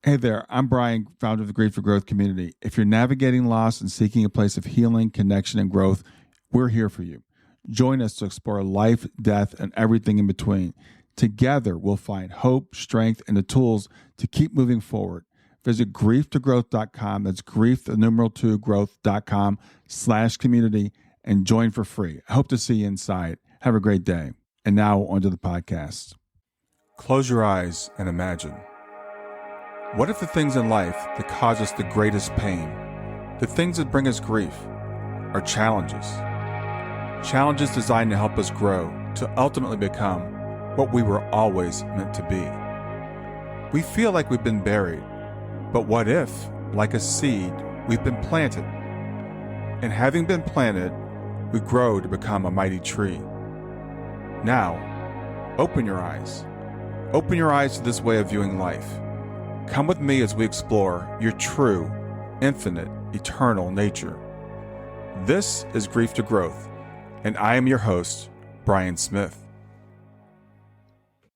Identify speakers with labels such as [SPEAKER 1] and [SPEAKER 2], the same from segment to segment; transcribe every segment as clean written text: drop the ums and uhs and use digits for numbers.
[SPEAKER 1] Hey there, I'm Brian, founder of the Grief for Growth community. If you're navigating loss and seeking a place of healing, connection, and growth, we're here for you. Join us to explore life, death, and everything in between. Together, we'll find hope, strength, and the tools to keep moving forward. Visit grieftogrowth.com. That's grief, the numeral 2, growth.com/community, and join for free. I hope to see you inside. Have a great day. And now, onto the podcast. Close your eyes and imagine. What if the things in life that cause us the greatest pain, the things that bring us grief, are challenges? Challenges designed to help us grow, to ultimately become what we were always meant to be. We feel like we've been buried, but what if, like a seed, we've been planted? And having been planted, we grow to become a mighty tree. Now, open your eyes. Open your eyes to this way of viewing life. Come with me as we explore your true, infinite, eternal nature. This is Grief to Growth, and I am your host, Brian Smith.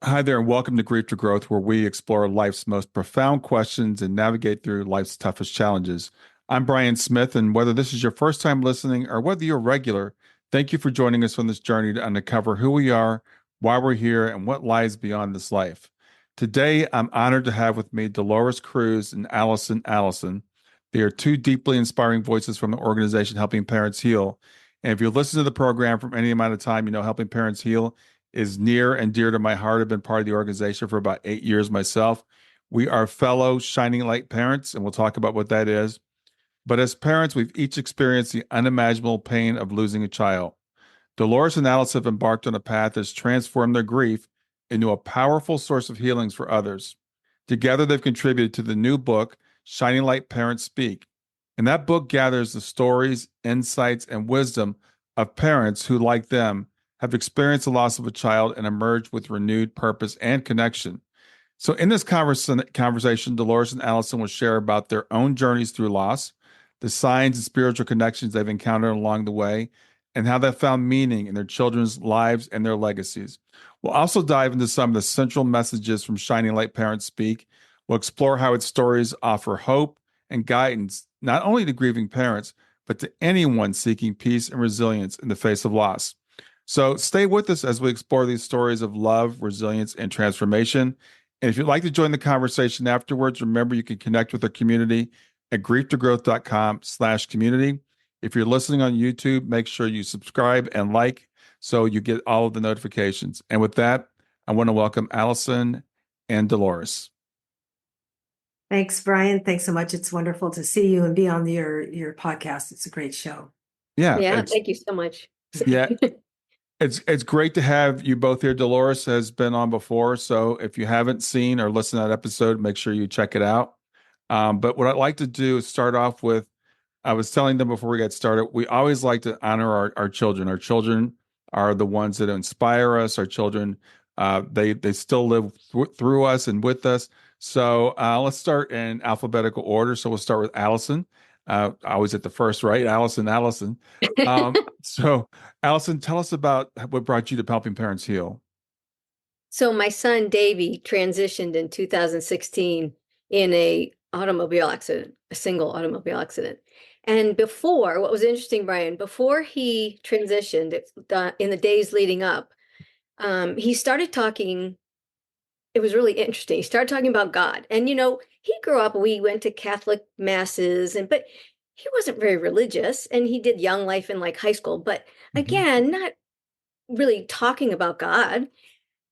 [SPEAKER 1] Hi there, and welcome to Grief to Growth, where we explore life's most profound questions and navigate through life's toughest challenges. I'm Brian Smith, and whether this is your first time listening or whether you're a regular, thank you for joining us on this journey to uncover who we are, why we're here, and what lies beyond this life. Today, I'm honored to have with me Dolores, Cruz, and Allison. They are two deeply inspiring voices from the organization Helping Parents Heal. And if you listen to the program from any amount of time, you know Helping Parents Heal is near and dear to my heart. I've been part of the organization for about 8 years myself. We are fellow Shining Light parents, and we'll talk about what that is. But as parents, we've each experienced the unimaginable pain of losing a child. Dolores and Allison have embarked on a path that's transformed their grief into a powerful source of healings for others. Together, they've contributed to the new book, Shining Light Parents Speak. And that book gathers the stories, insights, and wisdom of parents who, like them, have experienced the loss of a child and emerged with renewed purpose and connection. So in this conversation, Dolores and Allison will share about their own journeys through loss, the signs and spiritual connections they've encountered along the way, and how they found meaning in their children's lives and their legacies. We'll also dive into some of the central messages from Shining Light Parents Speak. We'll explore how its stories offer hope and guidance, not only to grieving parents, but to anyone seeking peace and resilience in the face of loss. So stay with us as we explore these stories of love, resilience, and transformation. And if you'd like to join the conversation afterwards, remember you can connect with our community at grieftogrowth.com/community. If you're listening on YouTube, make sure you subscribe and like so you get all of the notifications. And with that, I want to welcome Allison and Dolores.
[SPEAKER 2] Thanks, Brian. Thanks so much. It's wonderful to see you and be on your podcast. It's a great show.
[SPEAKER 3] Yeah, thank you so much.
[SPEAKER 1] Yeah, it's great to have you both here. Dolores has been on before, so if you haven't seen or listened to that episode, make sure you check it out. But what I'd like to do is start off with, I was telling them before we got started, we always like to honor our children. Our children are the ones that inspire us. Our children, they still live through us and with us. So let's start in alphabetical order. So we'll start with Allison. I always at the first, right? Allison. So Allison, tell us about what brought you to Helping Parents Heal.
[SPEAKER 3] So my son, Davey, transitioned in 2016 in a single automobile accident. And before, what was interesting, Brian, before he transitioned, in the days leading up, he started talking. It was really interesting. He started talking about God. And, he grew up, we went to Catholic masses, but he wasn't very religious. And he did Young Life in high school. But again, not really talking about God.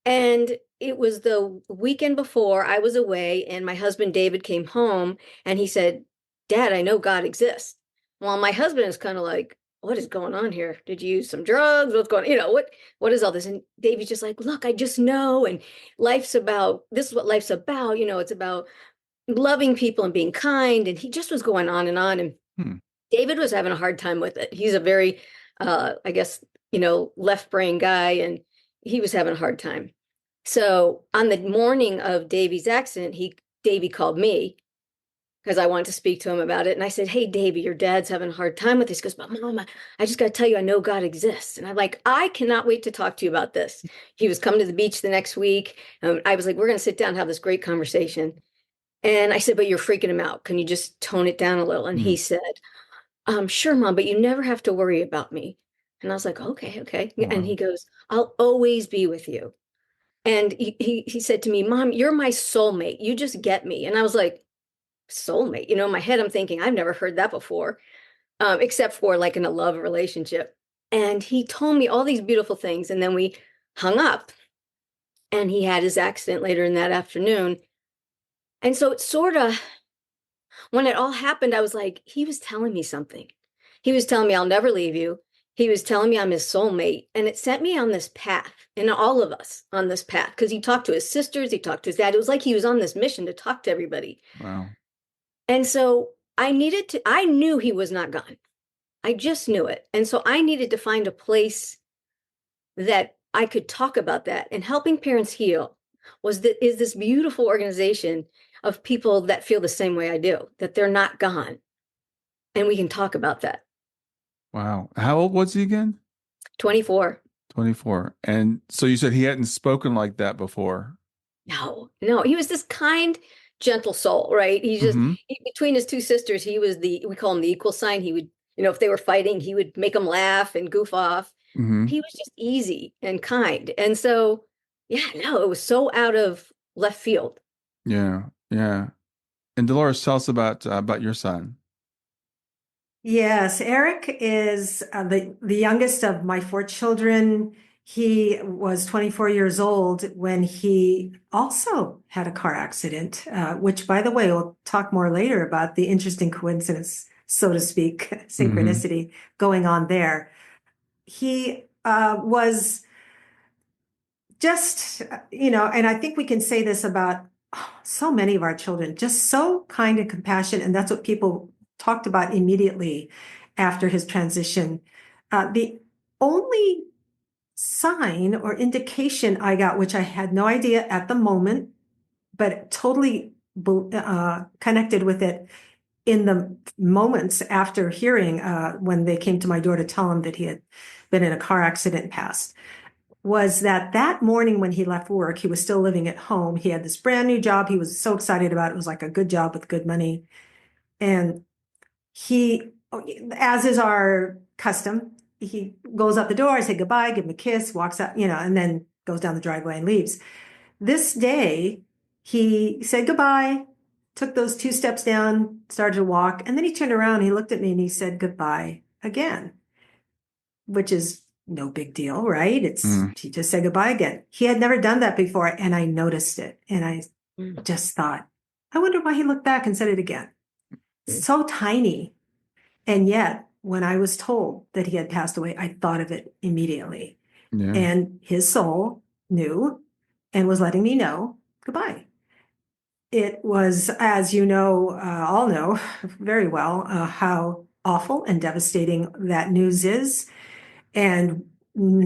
[SPEAKER 3] And it was the weekend before I was away, and my husband, David, came home, and he said, "Dad, I know God exists." Well, my husband is kind of like, "What is going on here? Did you use some drugs? What's going on? What is all this?" And David's just like, "Look, I just know. And this is what life's about. It's about loving people and being kind." And he just was going on and on. And David was having a hard time with it. He's a very, I guess, left brain guy, and he was having a hard time. So on the morning of Davey's accident, Davey called me because I wanted to speak to him about it. And I said, "Hey, Davey, your dad's having a hard time with this." He goes, "But Mom, I just got to tell you, I know God exists." And I'm like, "I cannot wait to talk to you about this." He was coming to the beach the next week. I was like, "We're going to sit down and have this great conversation." And I said, but you're freaking him out. Can you just tone it down a little? And he said, sure, Mom, but you never have to worry about me. And I was like, okay, okay. And
[SPEAKER 1] Wow.
[SPEAKER 3] he goes, I'll always be with you. And he said to me, Mom, you're my soulmate. You just get me. And I was like, soulmate? In my head, I'm thinking, I've never heard that before, except for like in a love relationship. And he told me all these beautiful things. And then we hung up, and he had his accident later in that afternoon. And so it's sort of, when it all happened, I was like, he was telling me something. He was telling me, I'll never leave you. He was telling me I'm his soulmate. And it set me on this path, and all of us on this path, because he talked to his sisters, he talked to his dad. It was like he was on this mission to talk to everybody.
[SPEAKER 1] Wow.
[SPEAKER 3] And so I knew he was not gone. I just knew it. And so I needed to find a place that I could talk about that. And Helping Parents Heal is this beautiful organization of people that feel the same way I do, that they're not gone. And we can talk about that.
[SPEAKER 1] Wow. How old was he again?
[SPEAKER 3] 24.
[SPEAKER 1] 24. And so you said he hadn't spoken like that before.
[SPEAKER 3] No, he was this kind, gentle soul, right? He just, between his two sisters, he was we call him the equal sign. He would, if they were fighting, he would make them laugh and goof off. He was just easy and kind. And so, yeah, no, it was so out of left field.
[SPEAKER 1] Yeah. Yeah. And Dolores, tell us about your son.
[SPEAKER 2] Yes, Eric is the youngest of my 4 children. He was 24 years old when he also had a car accident, which, by the way, we'll talk more later about the interesting coincidence, so to speak, synchronicity going on there. He was just, and I think we can say this about so many of our children, just so kind and compassionate. And that's what people talked about immediately after his transition. The only sign or indication I got, which I had no idea at the moment, but totally connected with it in the moments after hearing when they came to my door to tell him that he had been in a car accident and passed, was that morning when he left work, he was still living at home. He had this brand new job. He was so excited about it. It was like a good job with good money. And he, as is our custom, he goes out the door, I say goodbye, give him a kiss, walks out, and then goes down the driveway and leaves. This day, he said goodbye, took those 2 steps down, started to walk, and then he turned around, he looked at me and he said goodbye again, which is no big deal, right? He just said goodbye again. He had never done that before, and I noticed it. And I just thought, I wonder why he looked back and said it again. So tiny. And yet, when I was told that he had passed away, I thought of it immediately.
[SPEAKER 1] Yeah.
[SPEAKER 2] And his soul knew and was letting me know goodbye. It was, as you know, all know very well, how awful and devastating that news is, and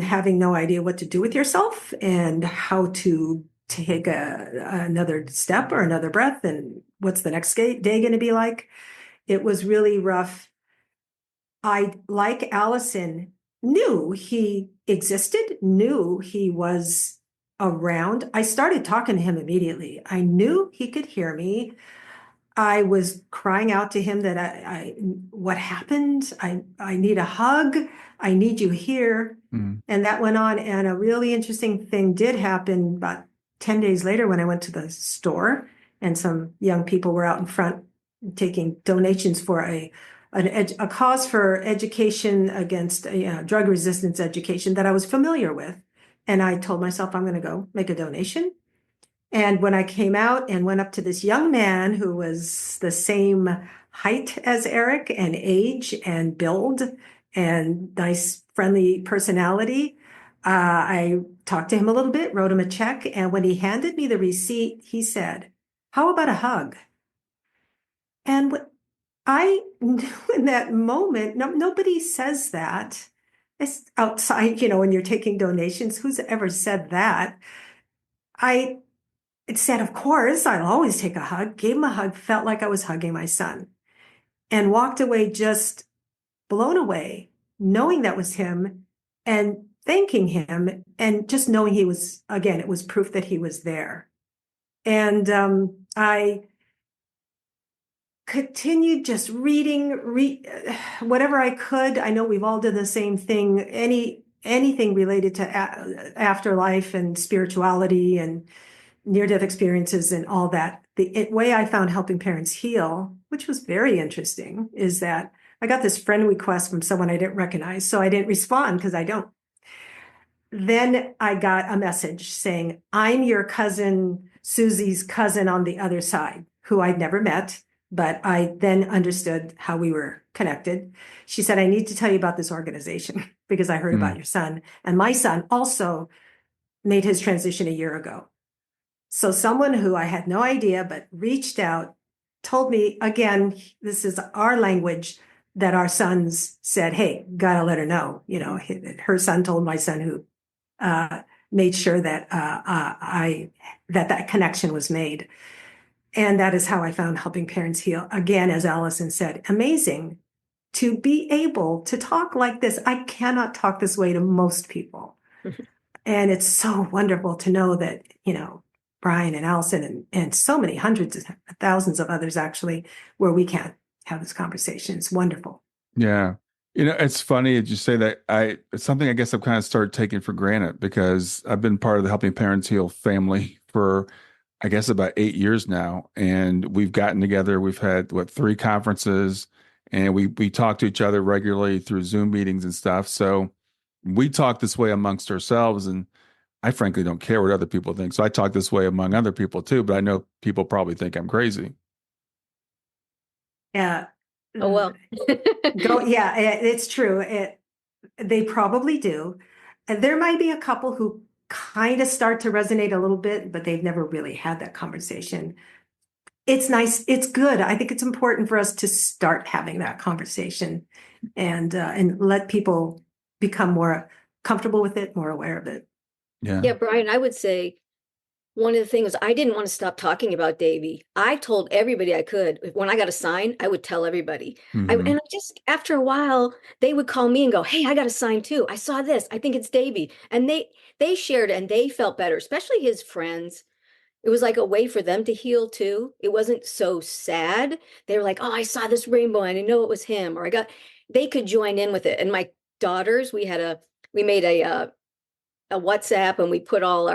[SPEAKER 2] having no idea what to do with yourself and how to take another step or another breath and what's the next day going to be like. It was really rough. I, like Allison, knew he existed, knew he was around. I started talking to him immediately. I knew he could hear me. I was crying out to him that what happened? I need a hug. I need you here. And that went on. And a really interesting thing did happen about 10 days later when I went to the store, and some young people were out in front taking donations for a cause for education against drug resistance education that I was familiar with. And I told myself, I'm going to go make a donation. And when I came out and went up to this young man who was the same height as Eric and age and build and nice, friendly personality, I talked to him a little bit, wrote him a check. And when he handed me the receipt, he said, "How about a hug?" And what I knew in that moment, nobody says that. It's outside, when you're taking donations, who's ever said that? It said, of course, I'll always take a hug, gave him a hug, felt like I was hugging my son, and walked away just blown away, knowing that was him and thanking him, and just knowing he was, again, it was proof that he was there. And I continued just reading whatever I could. I know we've all done the same thing. Anything related to afterlife and spirituality and near-death experiences and all that. The way I found helping parents heal, which was very interesting, is that I got this friend request from someone I didn't recognize, so I didn't respond because I don't. Then I got a message saying, I'm your cousin, Susie's cousin on the other side, who I'd never met, but I then understood how we were connected. She said, I need to tell you about this organization because I heard about your son. And my son also made his transition a year ago. So someone who I had no idea, but reached out, told me, again, this is our language, that our sons said, hey, gotta let her know. You know, her son told my son, who made sure that that connection was made. And that is how I found Helping Parents Heal. Again, as Allison said, amazing to be able to talk like this. I cannot talk this way to most people. And it's so wonderful to know that, you know, Brian and Allison and so many hundreds of thousands of others actually, where we can have this conversation. It's wonderful.
[SPEAKER 1] Yeah. You know, it's funny that you say that. It's something I guess I've kind of started taking for granted because I've been part of the Helping Parents Heal family for, I guess, about 8 years now. And we've gotten together. We've had, 3 conferences, and we talk to each other regularly through Zoom meetings and stuff. So we talk this way amongst ourselves. And I frankly don't care what other people think. So I talk this way among other people too, but I know people probably think I'm crazy.
[SPEAKER 2] Yeah.
[SPEAKER 3] Oh, well.
[SPEAKER 2] Yeah, it's true. They probably do. And there might be a couple who kind of start to resonate a little bit, but they've never really had that conversation. It's nice. It's good. I think it's important for us to start having that conversation and let people become more comfortable with it, more aware of it.
[SPEAKER 3] Yeah, Brian, I would say one of the things, I didn't want to stop talking about Davey. I told everybody I could. When I got a sign, I would tell everybody. And I just, after a while, they would call me and go, hey, I got a sign too. I saw this. I think it's Davey. And they shared and they felt better, especially his friends. It was like a way for them to heal too. It wasn't so sad. They were like, oh, I saw this rainbow and I know it was him. Or they could join in with it. And my daughters, we made a WhatsApp and we put all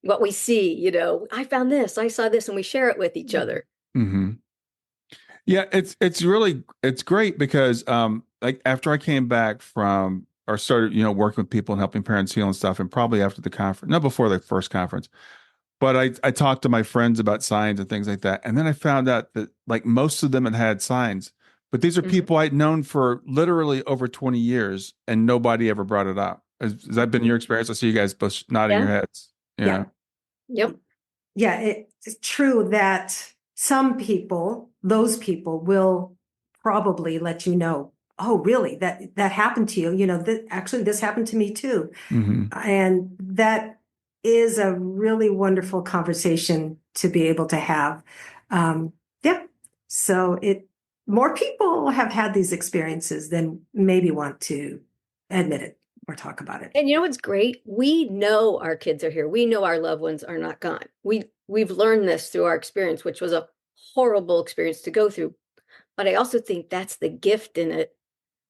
[SPEAKER 3] what we see, you know, I found this, I saw this, and we share it with each other.
[SPEAKER 1] Mm-hmm. Yeah, it's great because like after I came back from or started, working with people and helping parents heal and stuff, and probably after the conference, not before the first conference, but I talked to my friends about signs and things like that. And then I found out that like most of them had signs, but these are people I'd known for literally over 20 years and nobody ever brought it up. Has that been your experience? I see you guys both nodding your heads. Yeah.
[SPEAKER 2] Yep. Yeah, it's true that some people, those people will probably let you know, oh, really, that happened to you. You know, actually this happened to me too. And that is a really wonderful conversation to be able to have. Yeah. So more people have had these experiences than maybe want to admit it or talk about it.
[SPEAKER 3] And you know what's great? We know our kids are here. We know our loved ones are not gone. We've learned this through our experience, which was a horrible experience to go through. But I also think that's the gift in it.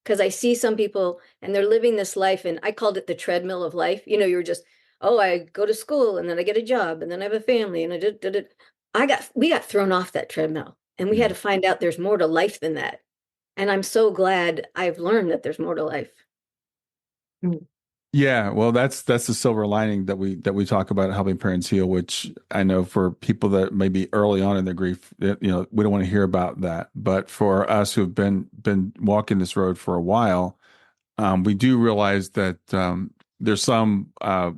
[SPEAKER 3] Because I see some people and they're living this life, and I called it the treadmill of life. You know, you're just, oh, I go to school and then I get a job and then I have a family and we got thrown off that treadmill, and we had to find out there's more to life than that. And I'm so glad I've learned that there's more to life.
[SPEAKER 1] Yeah, well, that's the silver lining that we talk about helping parents heal, which I know for people that may be early on in their grief, we don't want to hear about that. But for us who've been walking this road for a while, we do realize that there's some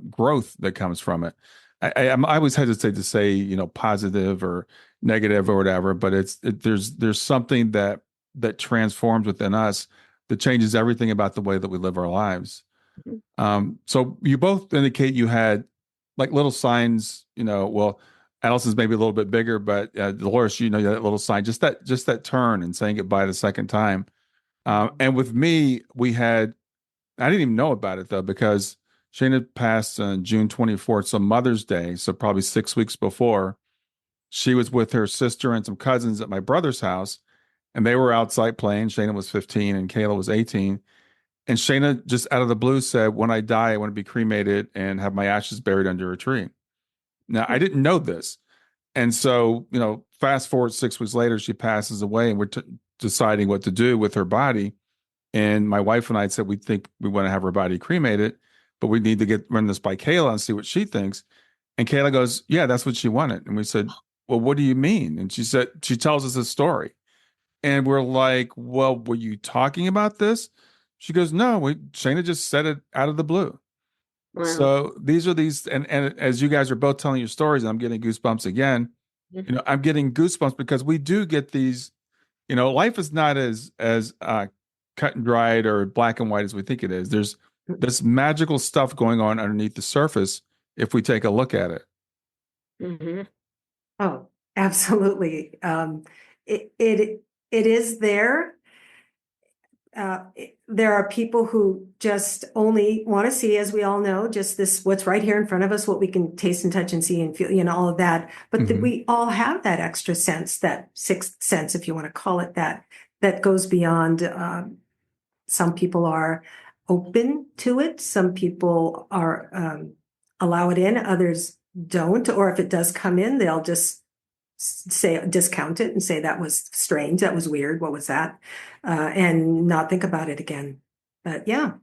[SPEAKER 1] growth that comes from it. I always hesitate to say positive or negative or whatever, but there's something that transforms within us that changes everything about the way that we live our lives. So you both indicate you had like little signs, well, Allison's maybe a little bit bigger, but Dolores, you had that little sign, just that turn and saying goodbye the second time. And with me, I didn't even know about it though, because Shane passed on June 24th, so Mother's Day. So probably 6 weeks before, she was with her sister and some cousins at my brother's house. and they were outside playing. Shayna was 15 and Kayla was 18. And Shayna just out of the blue said, when I die, I want to be cremated and have my ashes buried under a tree. Now, I didn't know this. And so, fast forward 6 weeks later, she passes away, and we're deciding what to do with her body. And my wife and I said, we think we want to have her body cremated, but we need to run this by Kayla and see what she thinks. And Kayla goes, yeah, that's what she wanted. And we said, well, what do you mean? And she tells us a story. And we're like, well, were you talking about this? She goes, no, Shayna just said it out of the blue.
[SPEAKER 3] Wow.
[SPEAKER 1] So these are and as you guys are both telling your stories, I'm getting goosebumps again.
[SPEAKER 3] Mm-hmm.
[SPEAKER 1] I'm getting goosebumps because we do get these, life is not as cut and dried or black and white as we think it is. There's this magical stuff going on underneath the surface if we take a look at it.
[SPEAKER 3] Mm-hmm.
[SPEAKER 2] Oh, absolutely. It is there. There are people who just only want to see, as we all know, just this, what's right here in front of us, what we can taste and touch and see and feel, all of that. But we all have that extra sense, that sixth sense, if you want to call it that goes beyond. Some people are open to it. Some people are allow it in. Others don't. Or if it does come in, they'll just discount it and say that was strange, that was weird, what was that, and not think about it again. But yeah,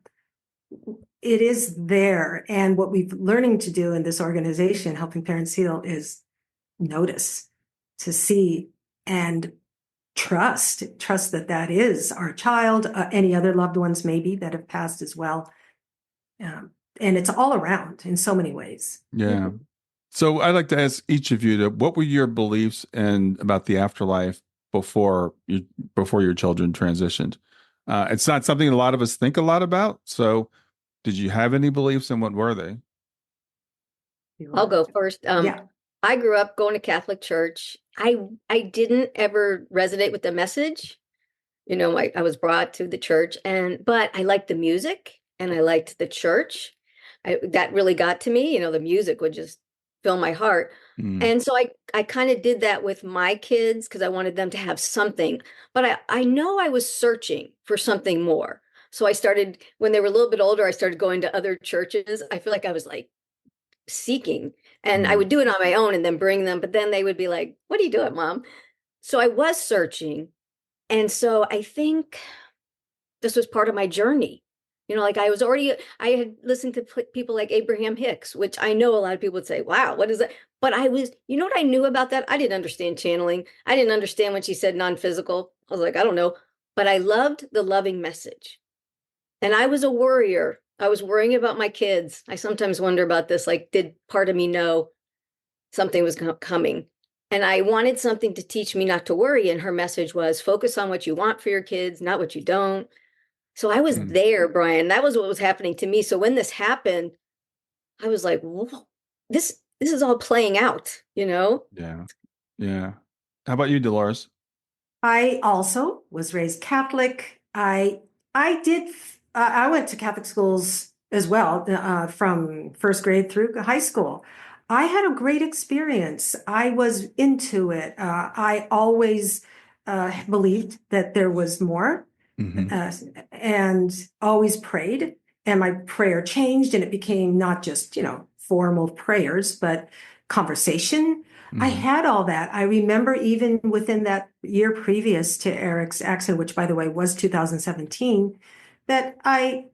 [SPEAKER 2] it is there. And what we've learning to do in this organization, Helping Parents Heal, is notice, to see, and trust that is our child, any other loved ones maybe that have passed as well. And it's all around in so many ways.
[SPEAKER 1] Yeah. So I'd like to ask each of you what were your beliefs about the afterlife before your children transitioned? It's not something a lot of us think a lot about. So did you have any beliefs, and what were they?
[SPEAKER 3] I'll go first.
[SPEAKER 2] Yeah.
[SPEAKER 3] I grew up going to Catholic church. I didn't ever resonate with the message. I was brought to the church, but I liked the music and I liked the church. That really got to me. The music would just fill my heart. And so I kind of did that with my kids because I wanted them to have something. But I know I was searching for something more. So I started, when they were a little bit older, I started going to other churches. I feel like I was like seeking, and I would do it on my own and then bring them. But then they would be like, what are you doing, Mom? So I was searching. And so I think this was part of my journey. Like I had listened to people like Abraham Hicks, which I know a lot of people would say, wow, what is that? But what I knew about that? I didn't understand channeling. I didn't understand when she said non-physical. I was like, I don't know. But I loved the loving message. And I was a worrier. I was worrying about my kids. I sometimes wonder about this. Like, did part of me know something was coming? And I wanted something to teach me not to worry. And her message was focus on what you want for your kids, not what you don't. So I was there, Brian. That was what was happening to me. So when this happened, I was like, whoa, this is all playing out,
[SPEAKER 1] Yeah. Yeah. How about you, Dolores?
[SPEAKER 2] I also was raised Catholic. I went to Catholic schools as well, from first grade through high school. I had a great experience. I was into it. I always believed that there was more, and always prayed. And my prayer changed, and it became not just, formal prayers, but conversation. I had all that. I remember even within that year previous to Eric's accident, which by the way was 2017, that I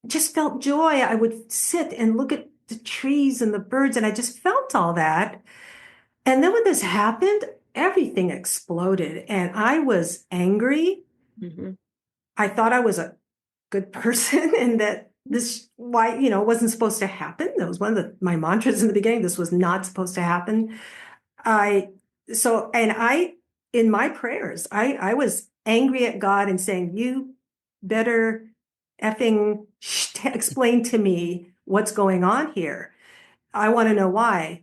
[SPEAKER 2] just felt joy. I would sit and look at the trees and the birds, and I just felt all that. And then when this happened, everything exploded, and I was angry. I thought I was a good person and that this, why, wasn't supposed to happen. That was one of my mantras in the beginning. This was not supposed to happen. In my prayers, I was angry at God and saying, you better effing explain to me what's going on here. I want to know why.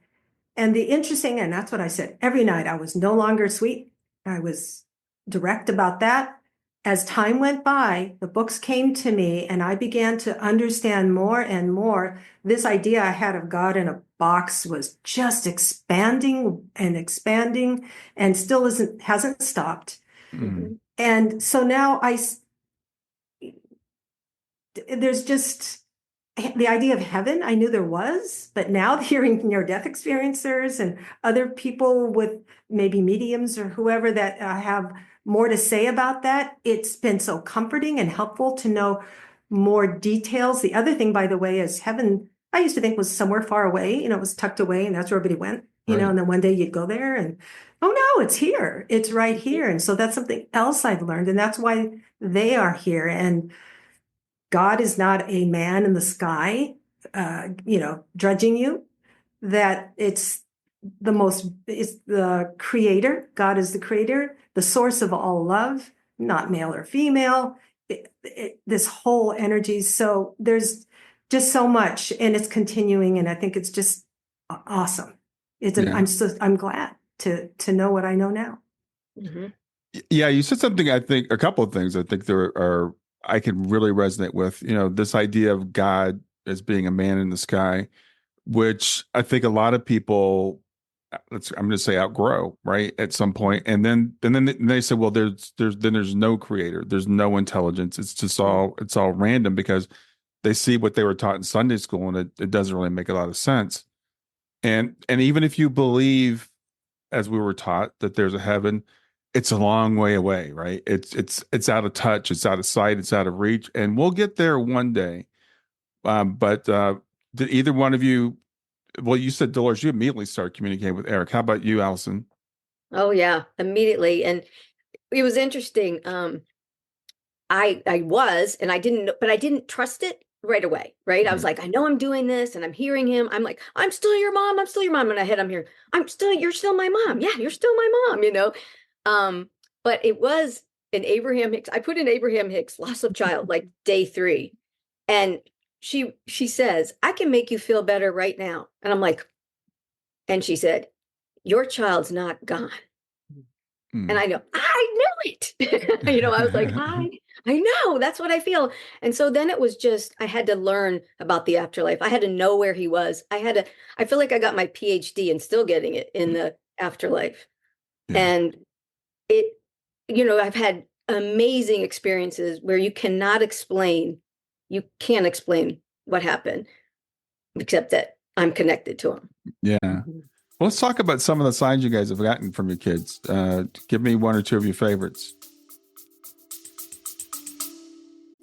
[SPEAKER 2] And that's what I said every night. I was no longer sweet. I was direct about that. As time went by, the books came to me and I began to understand more and more. This idea I had of God in a box was just expanding and expanding, and still hasn't stopped.
[SPEAKER 1] Mm.
[SPEAKER 2] And so now there's just the idea of heaven. I knew there was, but now hearing near-death experiencers and other people with maybe mediums or whoever that have more to say about that, it's been so comforting and helpful to know more details. The other thing, by the way, is heaven, I used to think was somewhere far away, it was tucked away and that's where everybody went,
[SPEAKER 1] Right.
[SPEAKER 2] and then one day you'd go there and, oh no, it's here. It's right here. And so that's something else I've learned. And that's why they are here. And God is not a man in the sky, drudging you, that it's the creator. God is the creator, the source of all love, not male or female, this whole energy. So there's just so much, and it's continuing. And I think it's just awesome. I'm glad to know what I know now.
[SPEAKER 3] Mm-hmm.
[SPEAKER 1] Yeah, you said something, I think, a couple of things I think I can really resonate with, this idea of God as being a man in the sky, which I think a lot of people, I'm going to say outgrow, right, at some point. And then they say, well, there's no creator, there's no intelligence. It's just it's all random, because they see what they were taught in Sunday school and it doesn't really make a lot of sense. And even if you believe, as we were taught, that there's a heaven, it's a long way away, right? It's out of touch, it's out of sight, it's out of reach, and we'll get there one day. But did either one of you? Well, you said, Dolores, you immediately started communicating with Eric. How about you, Allison?
[SPEAKER 3] Oh yeah, immediately. And it was interesting. I was, and I didn't, but I didn't trust it right away, right? I was like, I know I'm doing this and I'm hearing him. I'm like, I'm still your mom. I'm still your mom. In my head, I'm here. You're still my mom. Yeah, you're still my mom, But it was an Abraham Hicks. I put in Abraham Hicks, loss of child, like day 3. And she says, I can make you feel better right now. And I'm like, and she said, your child's not gone. And I know, I knew it. I was like, I know, that's what I feel. And so then it was just, I had to learn about the afterlife. I had to know where he was. I feel like I got my PhD and still getting it in the afterlife.
[SPEAKER 1] Yeah.
[SPEAKER 3] And I've had amazing experiences where you can't explain what happened, except that I'm connected to him.
[SPEAKER 1] Yeah. Well, let's talk about some of the signs you guys have gotten from your kids. Give me one or two of your favorites.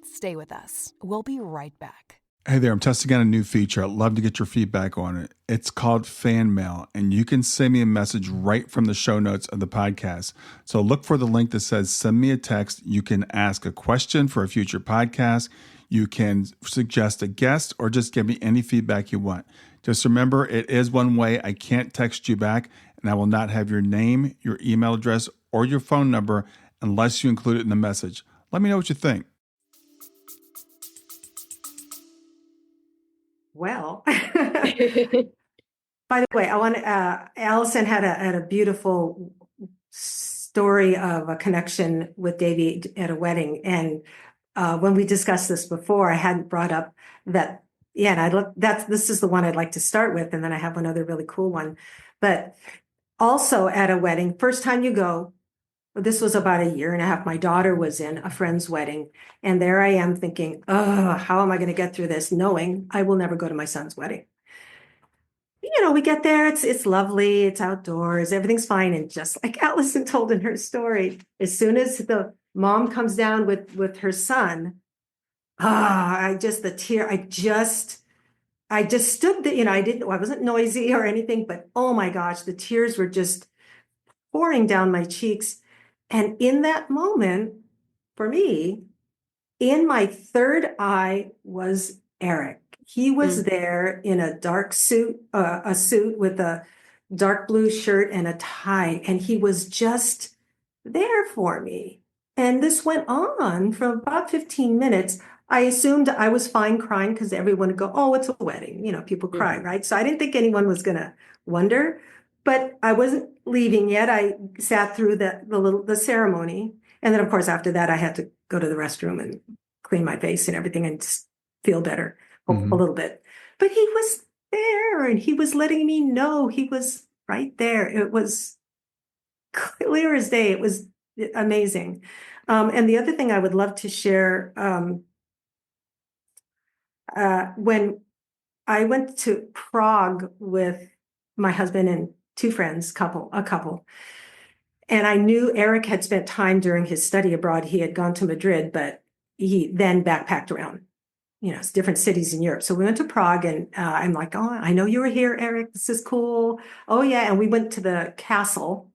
[SPEAKER 4] Stay with us. We'll be right back.
[SPEAKER 1] Hey there, I'm testing out a new feature. I'd love to get your feedback on it. It's called Fan Mail, and you can send me a message right from the show notes of the podcast. So look for the link that says send me a text. You can ask a question for a future podcast. You can suggest a guest or just give me any feedback you want. Just remember, it is one way. I can't text you back, and I will not have your name, your email address, or your phone number unless you include it in the message. Let me know what you think.
[SPEAKER 2] Well, by the way, I want Allison had a beautiful story of a connection with Davey at a wedding. And when we discussed this before, I hadn't brought up that. Yeah, and this is the one I'd like to start with, and then I have another really cool one. But also at a wedding, first time you go, this was about 1.5 years. My daughter was in a friend's wedding, and there I am thinking, oh, how am I going to get through this, knowing I will never go to my son's wedding. We get there, it's lovely, it's outdoors, everything's fine, and just like Allison told in her story, as soon as the mom comes down with her son, I just stood there, I wasn't noisy or anything, but oh my gosh, the tears were just pouring down my cheeks. And in that moment, for me, in my third eye was Eric. He was there in a dark suit, a suit with a dark blue shirt and a tie, and he was just there for me. And this went on for about 15 minutes. I assumed I was fine crying because everyone would go, oh, it's a wedding. People cry, right? So I didn't think anyone was going to wonder, but I wasn't leaving yet. I sat through the ceremony. And then, of course, after that, I had to go to the restroom and clean my face and everything and just feel better a little bit. But he was there and he was letting me know he was right there. It was clear as day. It amazing. And the other thing I would love to share, when I went to Prague with my husband and two friends, a couple, and I knew Eric had spent time during his study abroad. He had gone to Madrid, but he then backpacked around, different cities in Europe. So we went to Prague, and I'm like, oh, I know you were here, Eric. This is cool. Oh, yeah. And we went to the castle.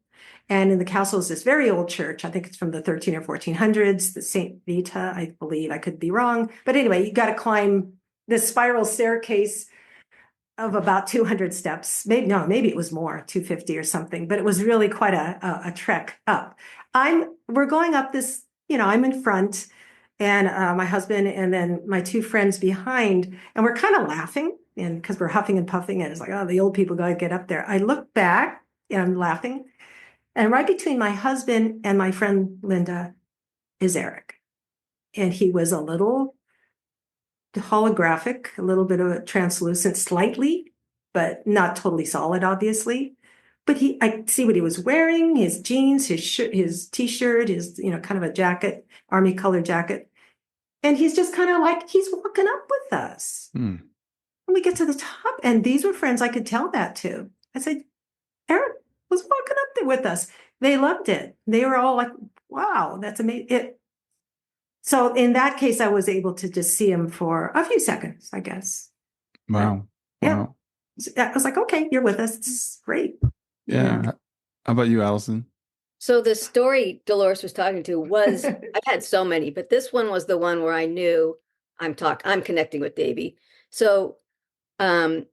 [SPEAKER 2] And in the castle is this very old church. I think it's from the 13 or 1400s, the St. Vita, I believe. I could be wrong. But anyway, you got to climb this spiral staircase of about 200 steps. Maybe it was more, 250 or something. But it was really quite a trek up. We're going up this, I'm in front, and my husband and then my two friends behind, and we're kind of laughing, and because we're huffing and puffing, and it's like, oh, the old people got to get up there. I look back and I'm laughing, and right between my husband and my friend Linda is Eric, and he was a little holographic, a little bit of a translucent, slightly, but not totally solid, obviously. But I see what he was wearing: his jeans, his shirt, his t-shirt, his kind of a jacket, army color jacket. And he's just kind of like, he's walking up with us.
[SPEAKER 1] Mm.
[SPEAKER 2] And we get to the top, and these were friends I could tell that to. I said, Eric was walking up there with us. They loved it. They were all like, wow, that's amazing. So in that case, I was able to just see him for a few seconds, I guess.
[SPEAKER 1] Wow.
[SPEAKER 2] Yeah.
[SPEAKER 1] Wow.
[SPEAKER 2] I was like, okay, you're with us. It's great.
[SPEAKER 1] Yeah. How about you, Allison?
[SPEAKER 3] So the story Dolores was talking to was, I've had so many, but this one was the one where I knew I'm connecting with Davey. So right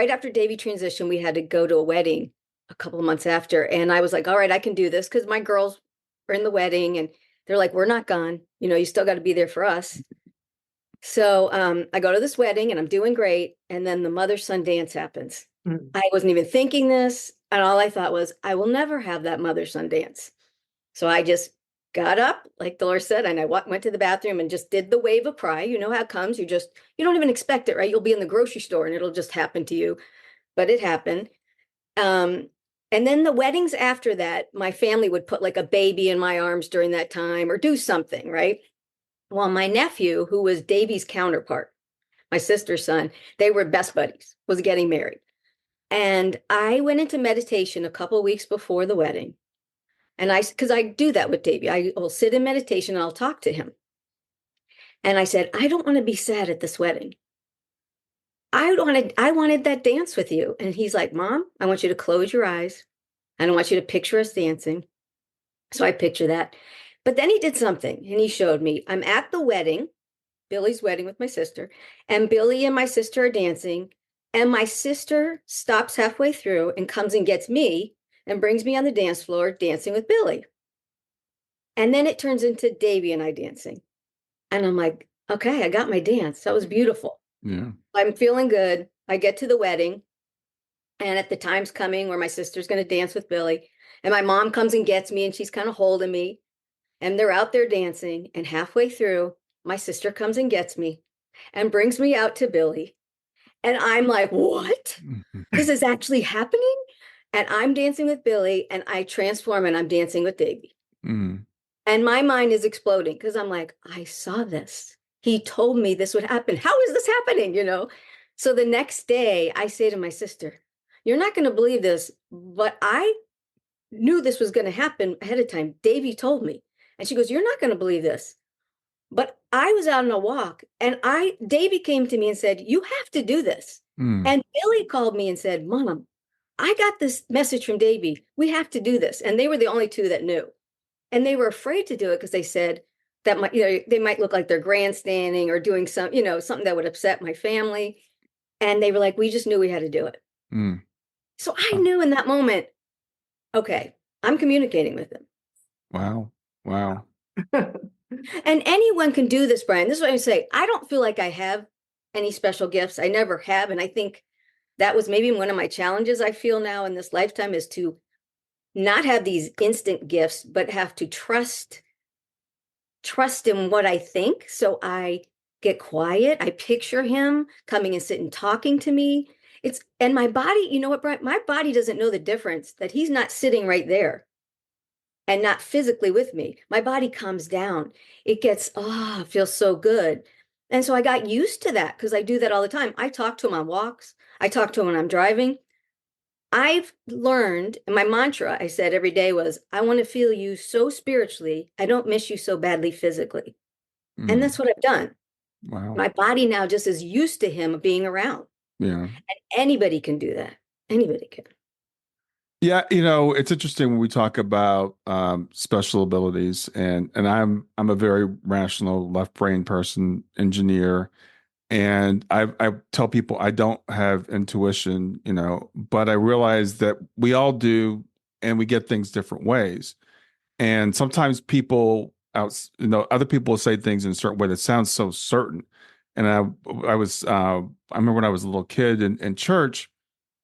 [SPEAKER 3] after Davey transitioned, we had to go to a wedding a couple of months after. And I was like, all right, I can do this, because my girls were in the wedding and they're like, we're not gone. You still got to be there for us. So I go to this wedding and I'm doing great. And then the mother-son dance happens.
[SPEAKER 2] Mm.
[SPEAKER 3] I wasn't even thinking this. And all I thought was, I will never have that mother-son dance. So I just got up, like Dolores said, and I went to the bathroom and just did the wave of pride. You know how it comes. You don't even expect it, right? You'll be in the grocery store and it'll just happen to you. But it happened. And then the weddings after that, my family would put like a baby in my arms during that time or do something, right? Well, my nephew, who was Davey's counterpart, my sister's son, they were best buddies, was getting married. And I went into meditation a couple of weeks before the wedding. And because I do that with Davey, I will sit in meditation and I'll talk to him. And I said, I don't want to be sad at this wedding. I wanted that dance with you. And he's like, Mom, I want you to close your eyes. I don't want you to picture us dancing. So I picture that. But then he did something and he showed me. I'm at the wedding, Billy's wedding with my sister, and Billy and my sister are dancing. And my sister stops halfway through and comes and gets me and brings me on the dance floor dancing with Billy. And then it turns into Davey and I dancing. And I'm like, okay, I got my dance. That was beautiful.
[SPEAKER 1] Yeah.
[SPEAKER 3] I'm feeling good. I get to the wedding, and at the time's coming where my sister's going to dance with Billy, and my mom comes and gets me, and she's kind of holding me, and they're out there dancing. And halfway through, my sister comes and gets me and brings me out to Billy. And I'm like, what? This is actually happening? And I'm dancing with Billy, and I transform and I'm dancing with Davey.
[SPEAKER 1] Mm.
[SPEAKER 3] And my mind is exploding because I'm like, I saw this. He told me this would happen. How is this happening? So the next day I say to my sister, you're not going to believe this, but I knew this was going to happen ahead of time. Davey told me. And she goes, you're not going to believe this. But I was out on a walk, and Davey came to me and said, you have to do this.
[SPEAKER 1] Mm.
[SPEAKER 3] And Billy called me and said, Mom, I got this message from Davey. We have to do this. And they were the only two that knew. And they were afraid to do it because they said that they might look like they're grandstanding or doing something that would upset my family. And they were like, we just knew we had to do it.
[SPEAKER 1] Mm.
[SPEAKER 3] So I knew in that moment, okay, I'm communicating with him.
[SPEAKER 1] Wow. Wow.
[SPEAKER 3] And anyone can do this, Brian. This is what I say. I don't feel like I have any special gifts. I never have. And I think that was maybe one of my challenges I feel now in this lifetime, is to not have these instant gifts, but have to trust in what I think. So I get quiet. I picture him coming and sitting, talking to me. And my body, you know what, Brian? My body doesn't know the difference that he's not sitting right there. and not physically with me. My body calms down. It gets, it feels so good. And so I got used to that because I do that all the time. I talk to him on walks. I talk to him when I'm driving. I've learned, and my mantra I said every day was, I want to feel you so spiritually. I don't miss you so badly physically. And that's what I've done.
[SPEAKER 1] Wow.
[SPEAKER 3] My body now just is used to him being around.
[SPEAKER 1] Yeah.
[SPEAKER 3] And anybody can do that. Anybody can.
[SPEAKER 1] Yeah, it's interesting when we talk about special abilities, and I'm a very rational left brain person, engineer, and I tell people I don't have intuition, but I realize that we all do, and we get things different ways. And sometimes other people will say things in a certain way that sounds so certain. And I remember when I was a little kid in church,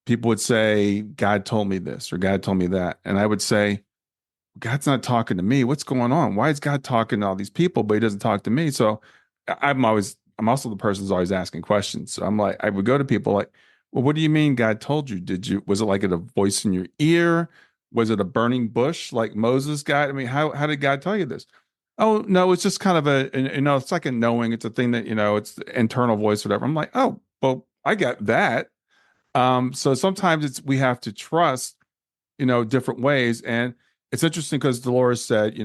[SPEAKER 1] people would say, God told me this or God told me that. And I would say, God's not talking to me. What's going on? Why is God talking to all these people, but he doesn't talk to me? So I'm also the person who's always asking questions. So I'm like, I would go to people like, well, what do you mean God told you? Was it like a voice in your ear? Was it a burning bush like Moses got? I mean, how did God tell you this? Oh, no, it's just kind of it's like a knowing. It's a thing that, it's the internal voice, whatever. I'm like, oh, well, I got that. So sometimes we have to trust, different ways. And it's interesting because Dolores said,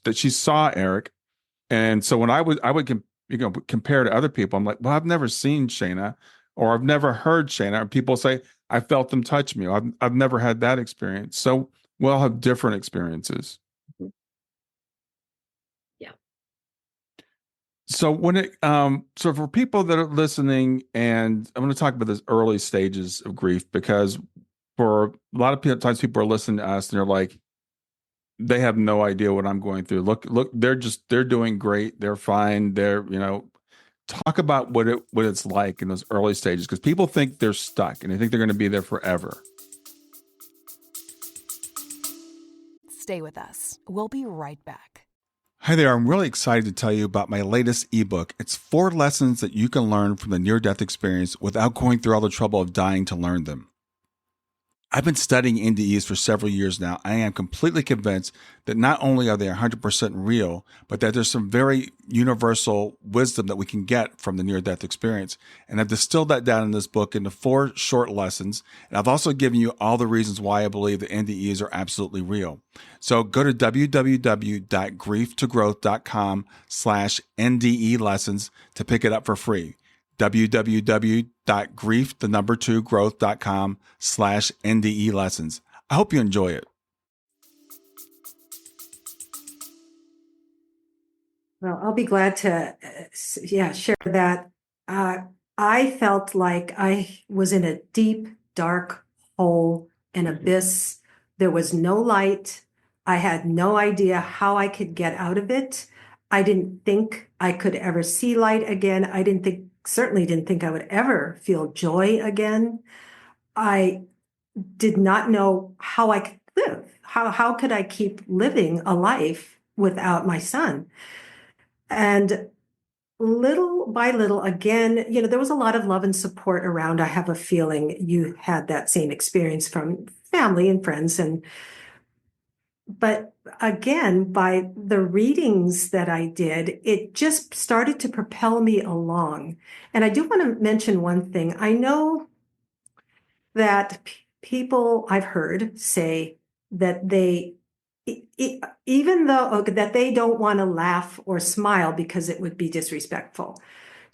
[SPEAKER 1] that she saw Eric. And so when I would compare to other people, I'm like, well, I've never seen Shayna, or I've never heard Shayna. And people say, I felt them touch me. I've never had that experience. So we all have different experiences.
[SPEAKER 3] Yeah.
[SPEAKER 1] So so for people that are listening, and I'm going to talk about those early stages of grief, because for a lot of times people are listening to us and they're like, they have no idea what I'm going through. Look, they're doing great. They're fine. Talk about what it's like in those early stages, because people think they're stuck and they think they're going to be there forever.
[SPEAKER 4] Stay with us. We'll be right back.
[SPEAKER 1] Hi there. I'm really excited to tell you about my latest ebook. It's 4 lessons that you can learn from the near-death experience without going through all the trouble of dying to learn them. I've been studying NDEs for several years now. I am completely convinced that not only are they 100% real, but that there's some very universal wisdom that we can get from the near-death experience. And I've distilled that down in this book into 4 short lessons. And I've also given you all the reasons why I believe that NDEs are absolutely real. So go to www.grieftogrowth.com/NDE lessons to pick it up for free. www.grieftogrowth.com/NDE lessons. I hope you enjoy it.
[SPEAKER 2] Well, I'll be glad to, share that. I felt like I was in a deep, dark hole, an abyss. There was no light. I had no idea how I could get out of it. I didn't think I could ever see light again. Certainly didn't think I would ever feel joy again. I did not know how I could live. How could I keep living a life without my son? And little by little, again, there was a lot of love and support around. I have a feeling you had that same experience from family and friends. But again, by the readings that I did, it just started to propel me along. And I do want to mention one thing. I know that people I've heard say that even though that they don't want to laugh or smile because it would be disrespectful.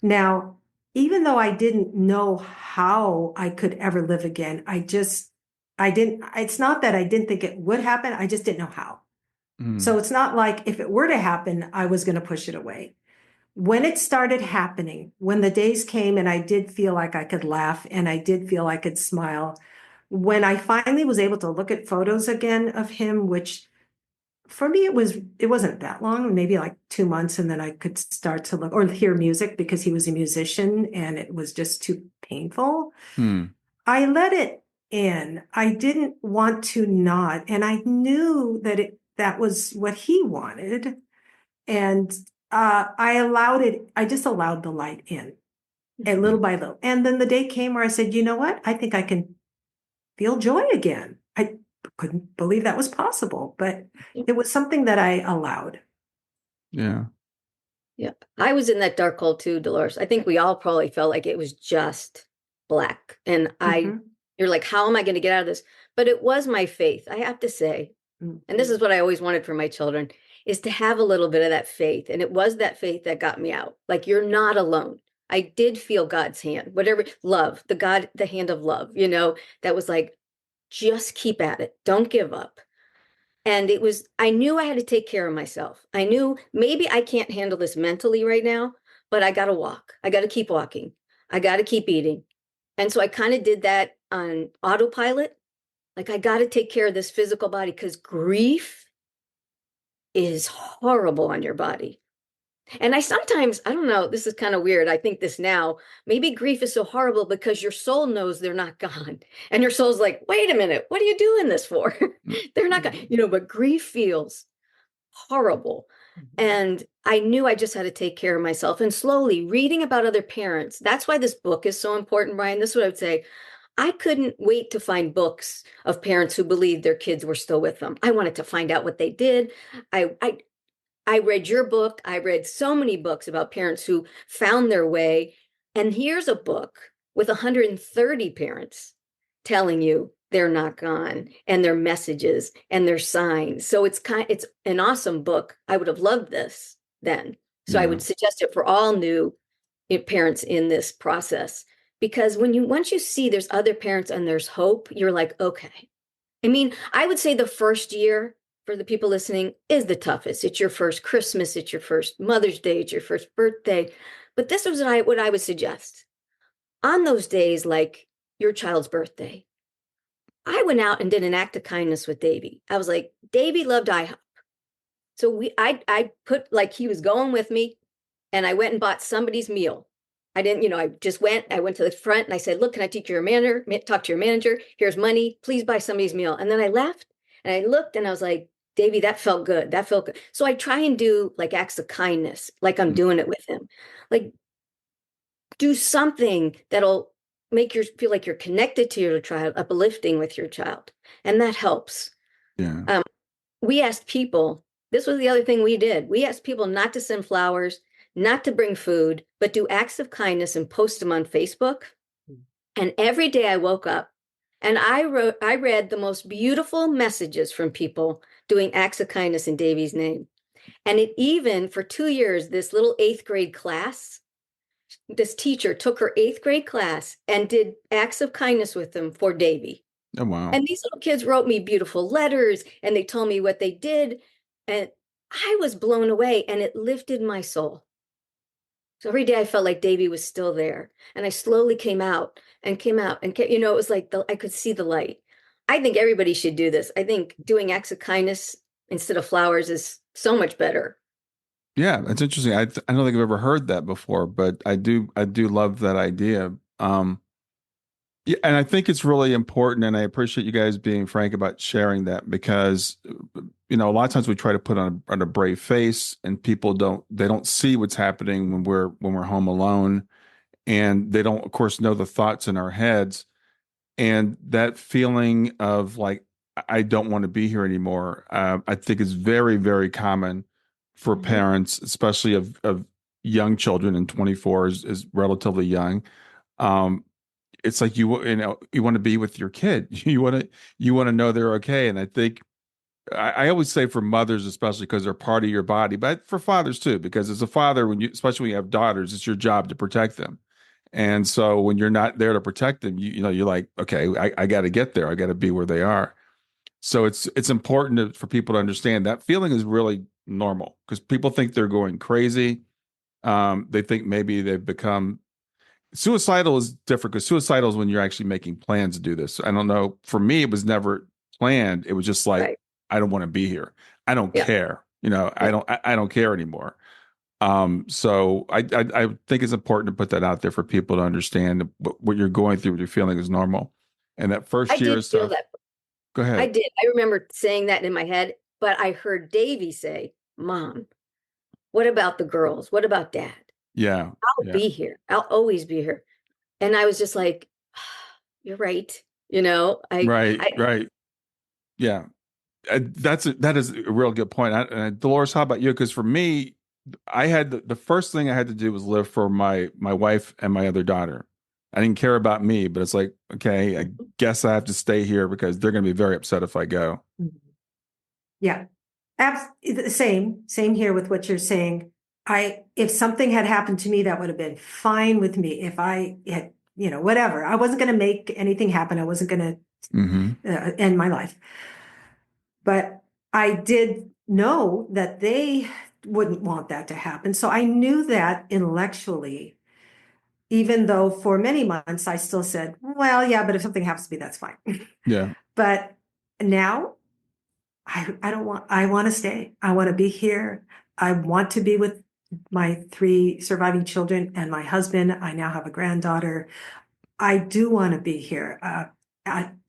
[SPEAKER 2] Now, even though I didn't know how I could ever live again, it's not that I didn't think it would happen. I just didn't know how. So it's not like if it were to happen, I was going to push it away. When it started happening, when the days came and I did feel like I could laugh and I did feel I could smile, when I finally was able to look at photos again of him, which for me, it wasn't that long, maybe like 2 months. And then I could start to look or hear music because he was a musician and it was just too painful. I let it in. I didn't want to not. And I knew that was what he wanted. And I just allowed the light in, and little by little. And then the day came where I said, you know what? I think I can feel joy again. couldn't believe that was possible, but it was something that I allowed.
[SPEAKER 1] Yeah.
[SPEAKER 3] Yeah. I was in that dark hole too, Dolores. I think we all probably felt like it was just black. And
[SPEAKER 2] Mhm.
[SPEAKER 3] you're like, how am I going to get out of this? But it was my faith, I have to say. And this is what I always wanted for my children, is to have a little bit of that faith. And it was that faith that got me out. Like, you're not alone. I did feel God's hand, whatever, love, the hand of love, that was like, just keep at it. Don't give up. And I knew I had to take care of myself. I knew maybe I can't handle this mentally right now, but I got to walk. I got to keep walking. I got to keep eating. And so I kind of did that on autopilot. Like, I got to take care of this physical body, because grief is horrible on your body. And I don't know, this is kind of weird. I think this now, maybe grief is so horrible because your soul knows they're not gone. And your soul's like, wait a minute, what are you doing this for? They're not gone, but grief feels horrible. And I knew I just had to take care of myself, and slowly reading about other parents. That's why this book is so important, Brian. This is what I would say. I couldn't wait to find books of parents who believed their kids were still with them. I wanted to find out what they did. I read your book. I read so many books about parents who found their way. And here's a book with 130 parents telling you they're not gone, and their messages and their signs. So it's an awesome book. I would have loved this then. So I would suggest it for all new parents in this process, because once you see there's other parents and there's hope, you're like, okay. I mean, I would say the first year, for the people listening, is the toughest. It's your first Christmas, it's your first Mother's Day, it's your first birthday. But this is what I would suggest. On those days, like your child's birthday, I went out and did an act of kindness with Davey. I was like, Davey loved IHOP. So I put, like, he was going with me, and I went and bought somebody's meal. I didn't, I went to the front and I said, look, can I talk to your manager? Here's money. Please buy somebody's meal. And then I left and I looked and I was like, Davey, that felt good. That felt good. So I try and do like acts of kindness, like I'm doing it with him. Like, do something that'll make you feel like you're connected to your child, uplifting with your child. And that helps.
[SPEAKER 1] Yeah.
[SPEAKER 3] We asked people, this was the other thing we did. We asked people not to send flowers, not to bring food, but do acts of kindness and post them on Facebook. And every day I woke up and I read the most beautiful messages from people doing acts of kindness in Davey's name. And it even, for 2 years, this little 8th grade class, this teacher took her 8th grade class and did acts of kindness with them for Davey.
[SPEAKER 1] Oh, wow.
[SPEAKER 3] And these little kids wrote me beautiful letters, and they told me what they did. And I was blown away, and it lifted my soul. So every day I felt like Davey was still there. And I slowly came out, it was like I could see the light. I think everybody should do this. I think doing acts of kindness instead of flowers is so much better.
[SPEAKER 1] Yeah, it's interesting. I don't think I've ever heard that before, but I do love that idea. Yeah, and I think it's really important, and I appreciate you guys being frank about sharing that, because a lot of times we try to put on a brave face, and people don't see what's happening when we're home alone, and they don't, of course, know the thoughts in our heads, and that feeling of like, I don't want to be here anymore. I think is very, very common for parents, especially of young children, and 24 is relatively young. It's like you want to be with your kid. You want to know they're okay. And I think I always say, for mothers especially, because they're part of your body, but for fathers too, because as a father, especially when you have daughters, it's your job to protect them. And so when you're not there to protect them, you're like, okay, I got to get there. I got to be where they are. So it's important for people to understand that feeling is really normal, because people think they're going crazy. They think maybe they've become suicidal. Is different, because suicidal is when you're actually making plans to do this. I don't know. For me, it was never planned. It was just like,
[SPEAKER 3] Right.
[SPEAKER 1] I don't want to be here. I don't care. I don't care anymore. So I think it's important to put that out there for people to understand what you're going through, what you're feeling is normal. And that first
[SPEAKER 3] I
[SPEAKER 1] year
[SPEAKER 3] did
[SPEAKER 1] is
[SPEAKER 3] feel
[SPEAKER 1] tough.
[SPEAKER 3] that.
[SPEAKER 1] Go ahead.
[SPEAKER 3] I did. I remember saying that in my head, but I heard Davey say, Mom, what about the girls? What about Dad?
[SPEAKER 1] Yeah.
[SPEAKER 3] I'll be here. I'll always be here. And I was just like, you're right.
[SPEAKER 1] Right. Right. Yeah. That is a real good point. Dolores, how about you? Because for me, I had the first thing I had to do was live for my wife and my other daughter. I didn't care about me, but it's like, okay, I guess I have to stay here because they're going to be very upset if I go.
[SPEAKER 2] Yeah. Same here with what you're saying. If something had happened to me, that would have been fine with me. If I had, whatever, I wasn't going to make anything happen. I wasn't going
[SPEAKER 1] Hmm.
[SPEAKER 2] to end my life. But I did know that they wouldn't want that to happen. So I knew that intellectually, even though for many months I still said, well, yeah, but if something happens to me, that's fine.
[SPEAKER 1] Yeah.
[SPEAKER 2] But now I want to stay. I want to be here. I want to be with my 3 surviving children and my husband. I now have a granddaughter. I do want to be here.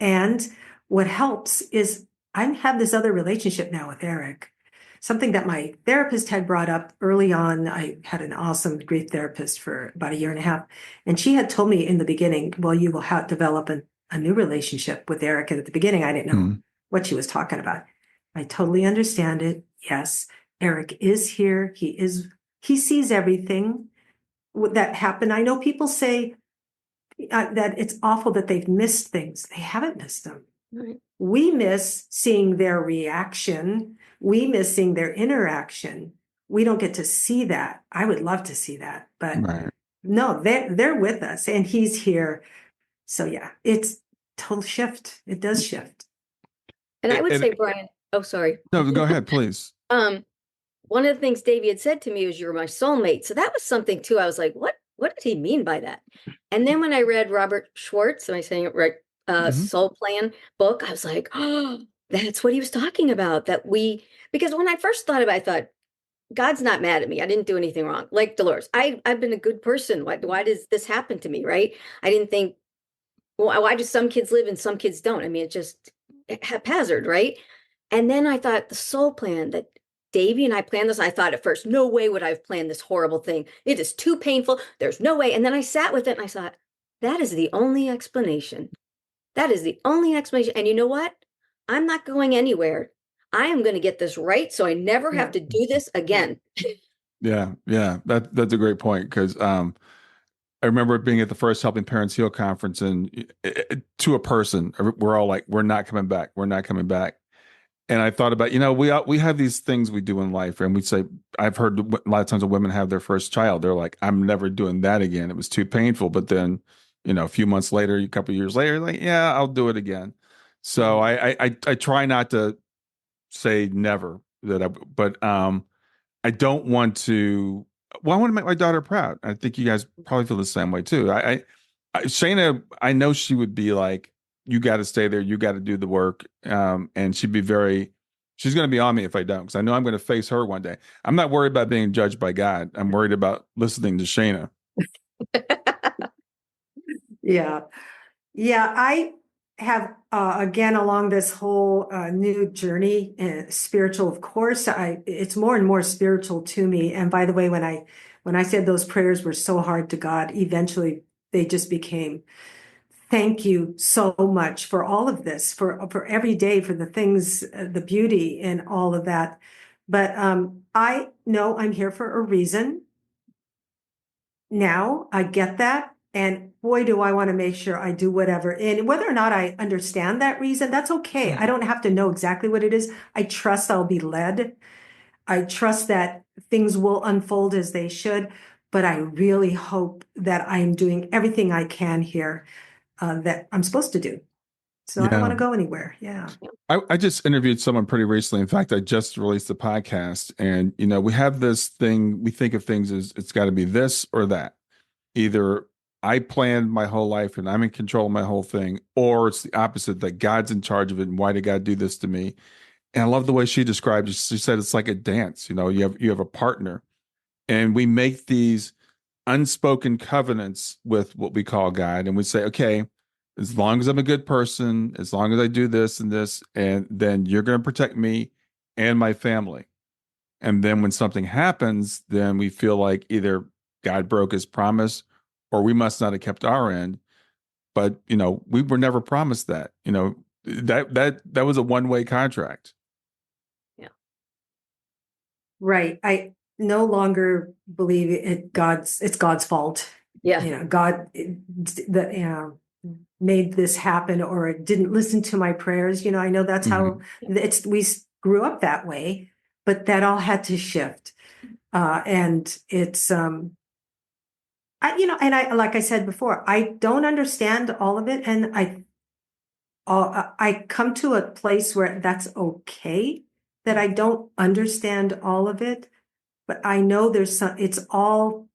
[SPEAKER 2] And what helps is I have this other relationship now with Eric, something that my therapist had brought up early on. I had an awesome grief therapist for about 1.5 years. And she had told me in the beginning, well, you will develop a new relationship with Eric. And at the beginning, I didn't know what she was talking about. I totally understand it. Yes, Eric is here. He sees everything that happened. I know people say that it's awful that they've missed things. They haven't missed them.
[SPEAKER 3] Right.
[SPEAKER 2] We miss seeing their reaction. We miss seeing their interaction. We don't get to see that. I would love to see that, but
[SPEAKER 1] Right.
[SPEAKER 2] no, they're with us and he's here. So yeah, it's total shift. It does shift.
[SPEAKER 3] And I would
[SPEAKER 1] And-
[SPEAKER 3] say, Brian, oh, sorry.
[SPEAKER 1] No, go ahead, please.
[SPEAKER 3] One of the things Davey had said to me was, you're my soulmate. So that was something too. I was like, what did he mean by that? And then when I read Robert Schwartz, am I saying it right? Soul Plan book, I was like, oh, that's what he was talking about. Because when I first thought about it, I thought, God's not mad at me. I didn't do anything wrong. Like Dolores, I've been a good person. Why does this happen to me? Right? I didn't think, well, why do some kids live and some kids don't? I mean, it's just haphazard, right? And then I thought the soul plan that Davey and I planned this. I thought at first, no way would I have planned this horrible thing. It is too painful. There's no way. And then I sat with it and I thought, that is the only explanation. That is the only explanation. And you know what? I'm not going anywhere. I am going to get this right so I never have to do this again.
[SPEAKER 1] Yeah. That's a great point because I remember being at the first Helping Parents Heal conference, and to a person, we're all like, "We're not coming back. We're not coming back." And I thought about, we have these things we do in life, and we say, I've heard a lot of times when women have their first child, they're like, "I'm never doing that again. It was too painful." But then, a few months later, a couple of years later, like, "Yeah, I'll do it again." So I try not to say never but I don't want to. Well, I want to make my daughter proud. I think you guys probably feel the same way too. Shayna, I know she would be like, "You got to stay there. You got to do the work." And she'd be she's going to be on me if I don't, because I know I'm going to face her one day. I'm not worried about being judged by God. I'm worried about listening to Shayna.
[SPEAKER 2] Yeah. I have, again, along this whole new journey, spiritual, of course, it's more and more spiritual to me. And by the way, when I said those prayers were so hard to God, eventually they just became, thank you so much for all of this, for every day, for the things, the beauty and all of that. But I know I'm here for a reason. Now I get that. And boy, do I want to make sure I do whatever. And whether or not I understand that reason, that's okay. I don't have to know exactly what it is. I trust I'll be led. I trust that things will unfold as they should. But I really hope that I'm doing everything I can here that I'm supposed to do. So I don't want to go anywhere. Yeah.
[SPEAKER 1] I just interviewed someone pretty recently. In fact, I just released the podcast, and we have this thing. We think of things as it's got to be this or that. Either I planned my whole life and I'm in control of my whole thing, or it's the opposite, that God's in charge of it. And why did God do this to me? And I love the way she described it. She said it's like a dance. You have a partner, and we make these unspoken covenants with what we call God, and we say, okay, as long as I'm a good person, as long as I do this and this, and then you're going to protect me and my family. And then when something happens, then we feel like either God broke his promise or we must not have kept our end. But, we were never promised that. That was a one-way contract.
[SPEAKER 2] Right. I no longer believe it's God's fault.
[SPEAKER 3] Yeah.
[SPEAKER 2] God made this happen, or didn't listen to my prayers. I know that's how we grew up that way, but that all had to shift. And it's, and I, like I said before, I don't understand all of it. And I come to a place where that's okay, that I don't understand all of it, but I know it's all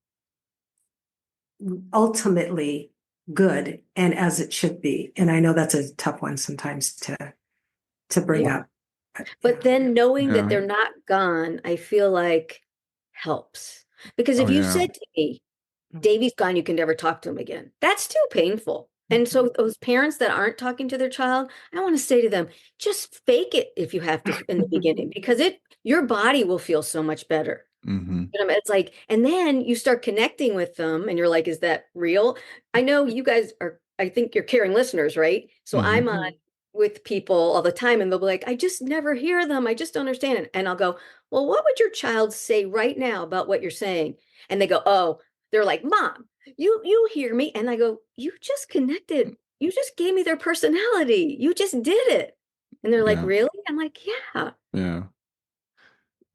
[SPEAKER 2] ultimately good and as it should be. And I know that's a tough one sometimes to bring up.
[SPEAKER 3] But then knowing
[SPEAKER 1] Yeah.
[SPEAKER 3] that they're not gone, I feel like helps. Because if you said to me, Davey's gone, you can never talk to him again, that's too painful. And so those parents that aren't talking to their child, I want to say to them, just fake it if you have to in the beginning, because your body will feel so much better. It's like, and then you start connecting with them and you're like, is that real? I know you guys I think you're caring listeners, right? So I'm on with people all the time and they'll be like, I just never hear them. I just don't understand it. And I'll go, well, what would your child say right now about what you're saying? And they go, oh, they're like, Mom, you hear me. And I go, you just connected. You just gave me their personality. You just did it. And they're like, really? I'm like, yeah.
[SPEAKER 1] Yeah.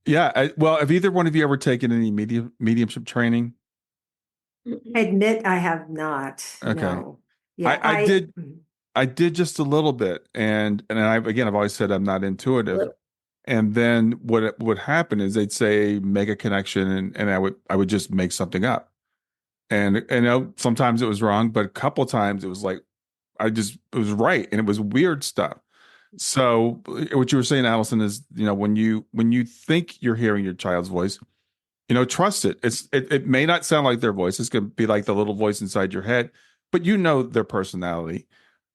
[SPEAKER 1] Yeah. Well, have either one of you ever taken any mediumship training?
[SPEAKER 2] I admit I have not.
[SPEAKER 1] Okay.
[SPEAKER 2] No. Yeah,
[SPEAKER 1] I did just a little bit. And I've always said I'm not intuitive. And then what would happen is they'd say, make a connection. And I would just make something up. And sometimes it was wrong, but a couple of times it was like, it was right. And it was weird stuff. So what you were saying, Allison, is, when you think you're hearing your child's voice, trust it. It may not sound like their voice. It's going to be like the little voice inside your head, but their personality.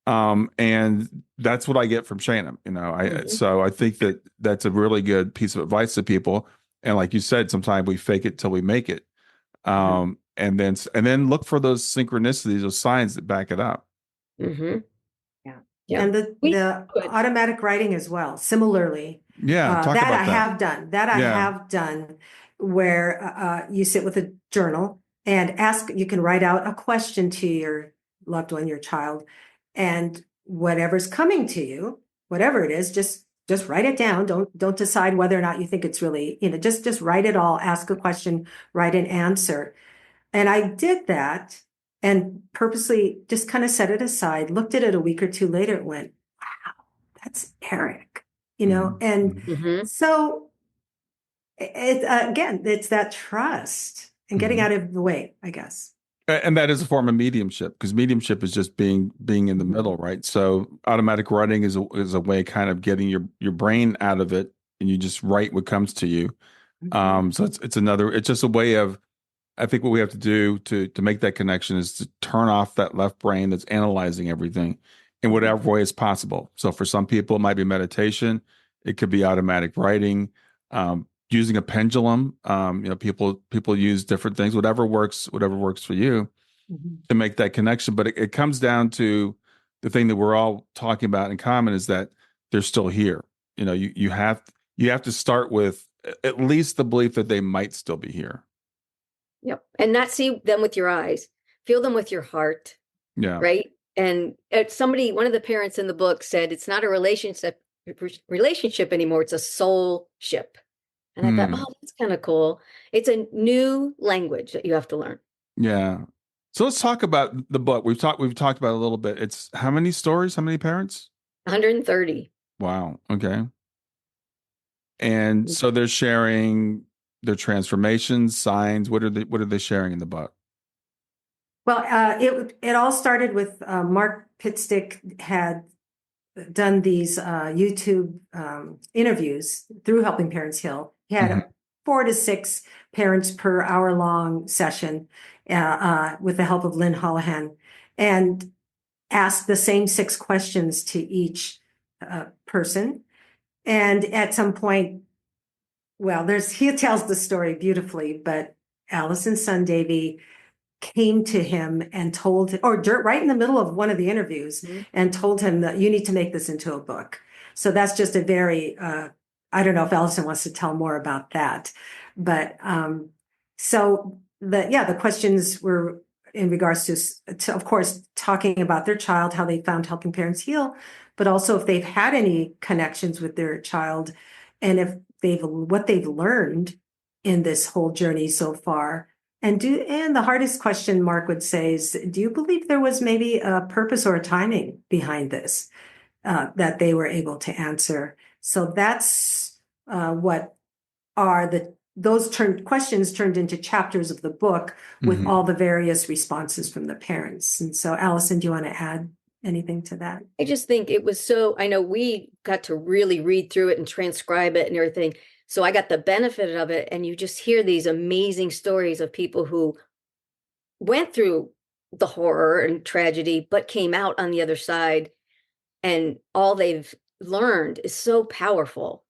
[SPEAKER 1] And that's what I get from Shannon. So I think that's a really good piece of advice to people. And like you said, sometimes we fake it till we make it. And then look for those synchronicities, those signs that back it up.
[SPEAKER 2] Yeah. And the automatic writing as well. Similarly,
[SPEAKER 1] talk
[SPEAKER 2] that
[SPEAKER 1] about
[SPEAKER 2] I have done. I have done, where you sit with a journal and you can write out a question to your loved one, your child, and whatever's coming to you, whatever it is, just write it down. Don't decide whether or not you think it's really, just write it all, ask a question, write an answer. And I did that and purposely just kind of set it aside, looked at it a week or two later, and went, wow, that's Eric, and so it's that trust and getting out of the way, I guess.
[SPEAKER 1] And that is a form of mediumship, because mediumship is just being in the middle, right? So automatic writing is a way kind of getting your brain out of it, and you just write what comes to you. So it's just a way of, I think what we have to do to make that connection is to turn off that left brain that's analyzing everything in whatever way is possible. So for some people, it might be meditation. It could be automatic writing, using a pendulum. People use different things, whatever works for you to make that connection. But it comes down to the thing that we're all talking about in common, is that they're still here. You have to start with at least the belief that they might still be here.
[SPEAKER 3] Yep. And not see them with your eyes, feel them with your heart.
[SPEAKER 1] Yeah.
[SPEAKER 3] Right. And one of the parents in the book said, it's not a relationship anymore. It's a soul ship. And I thought, oh, that's kind of cool. It's a new language that you have to learn.
[SPEAKER 1] Yeah. So let's talk about the book. We've talked about it a little bit. It's how many stories? How many parents?
[SPEAKER 3] 130. Wow.
[SPEAKER 1] Okay. And so they're sharing their transformations, signs. What are they sharing in the book?
[SPEAKER 2] Well, it all started with Mark Pitstick had done these YouTube interviews through Helping Parents Heal. He had 4 to 6 parents per hour-long session with the help of Lynn Holohan, and asked the same 6 questions to each person. And at some point, he tells the story beautifully, but Allison's son, Davey, came to him and told, or right in the middle of one of the interviews, and told him that you need to make this into a book. So that's just a very, I don't know if Allison wants to tell more about that, but so the questions were in regards to, of course, talking about their child, how they found helping parents heal, but also if they've had any connections with their child, and if what they've learned in this whole journey so far. And the hardest question, Mark would say, is, do you believe there was maybe a purpose or a timing behind this that they were able to answer? So that's what are those questions turned into chapters of the book with all the various responses from the parents. And so, Allison, do you want to add anything to that?
[SPEAKER 3] I just think it was I know we got to really read through it and transcribe it and everything. So I got the benefit of it. And you just hear these amazing stories of people who went through the horror and tragedy, but came out on the other side. And all they've learned is so powerful.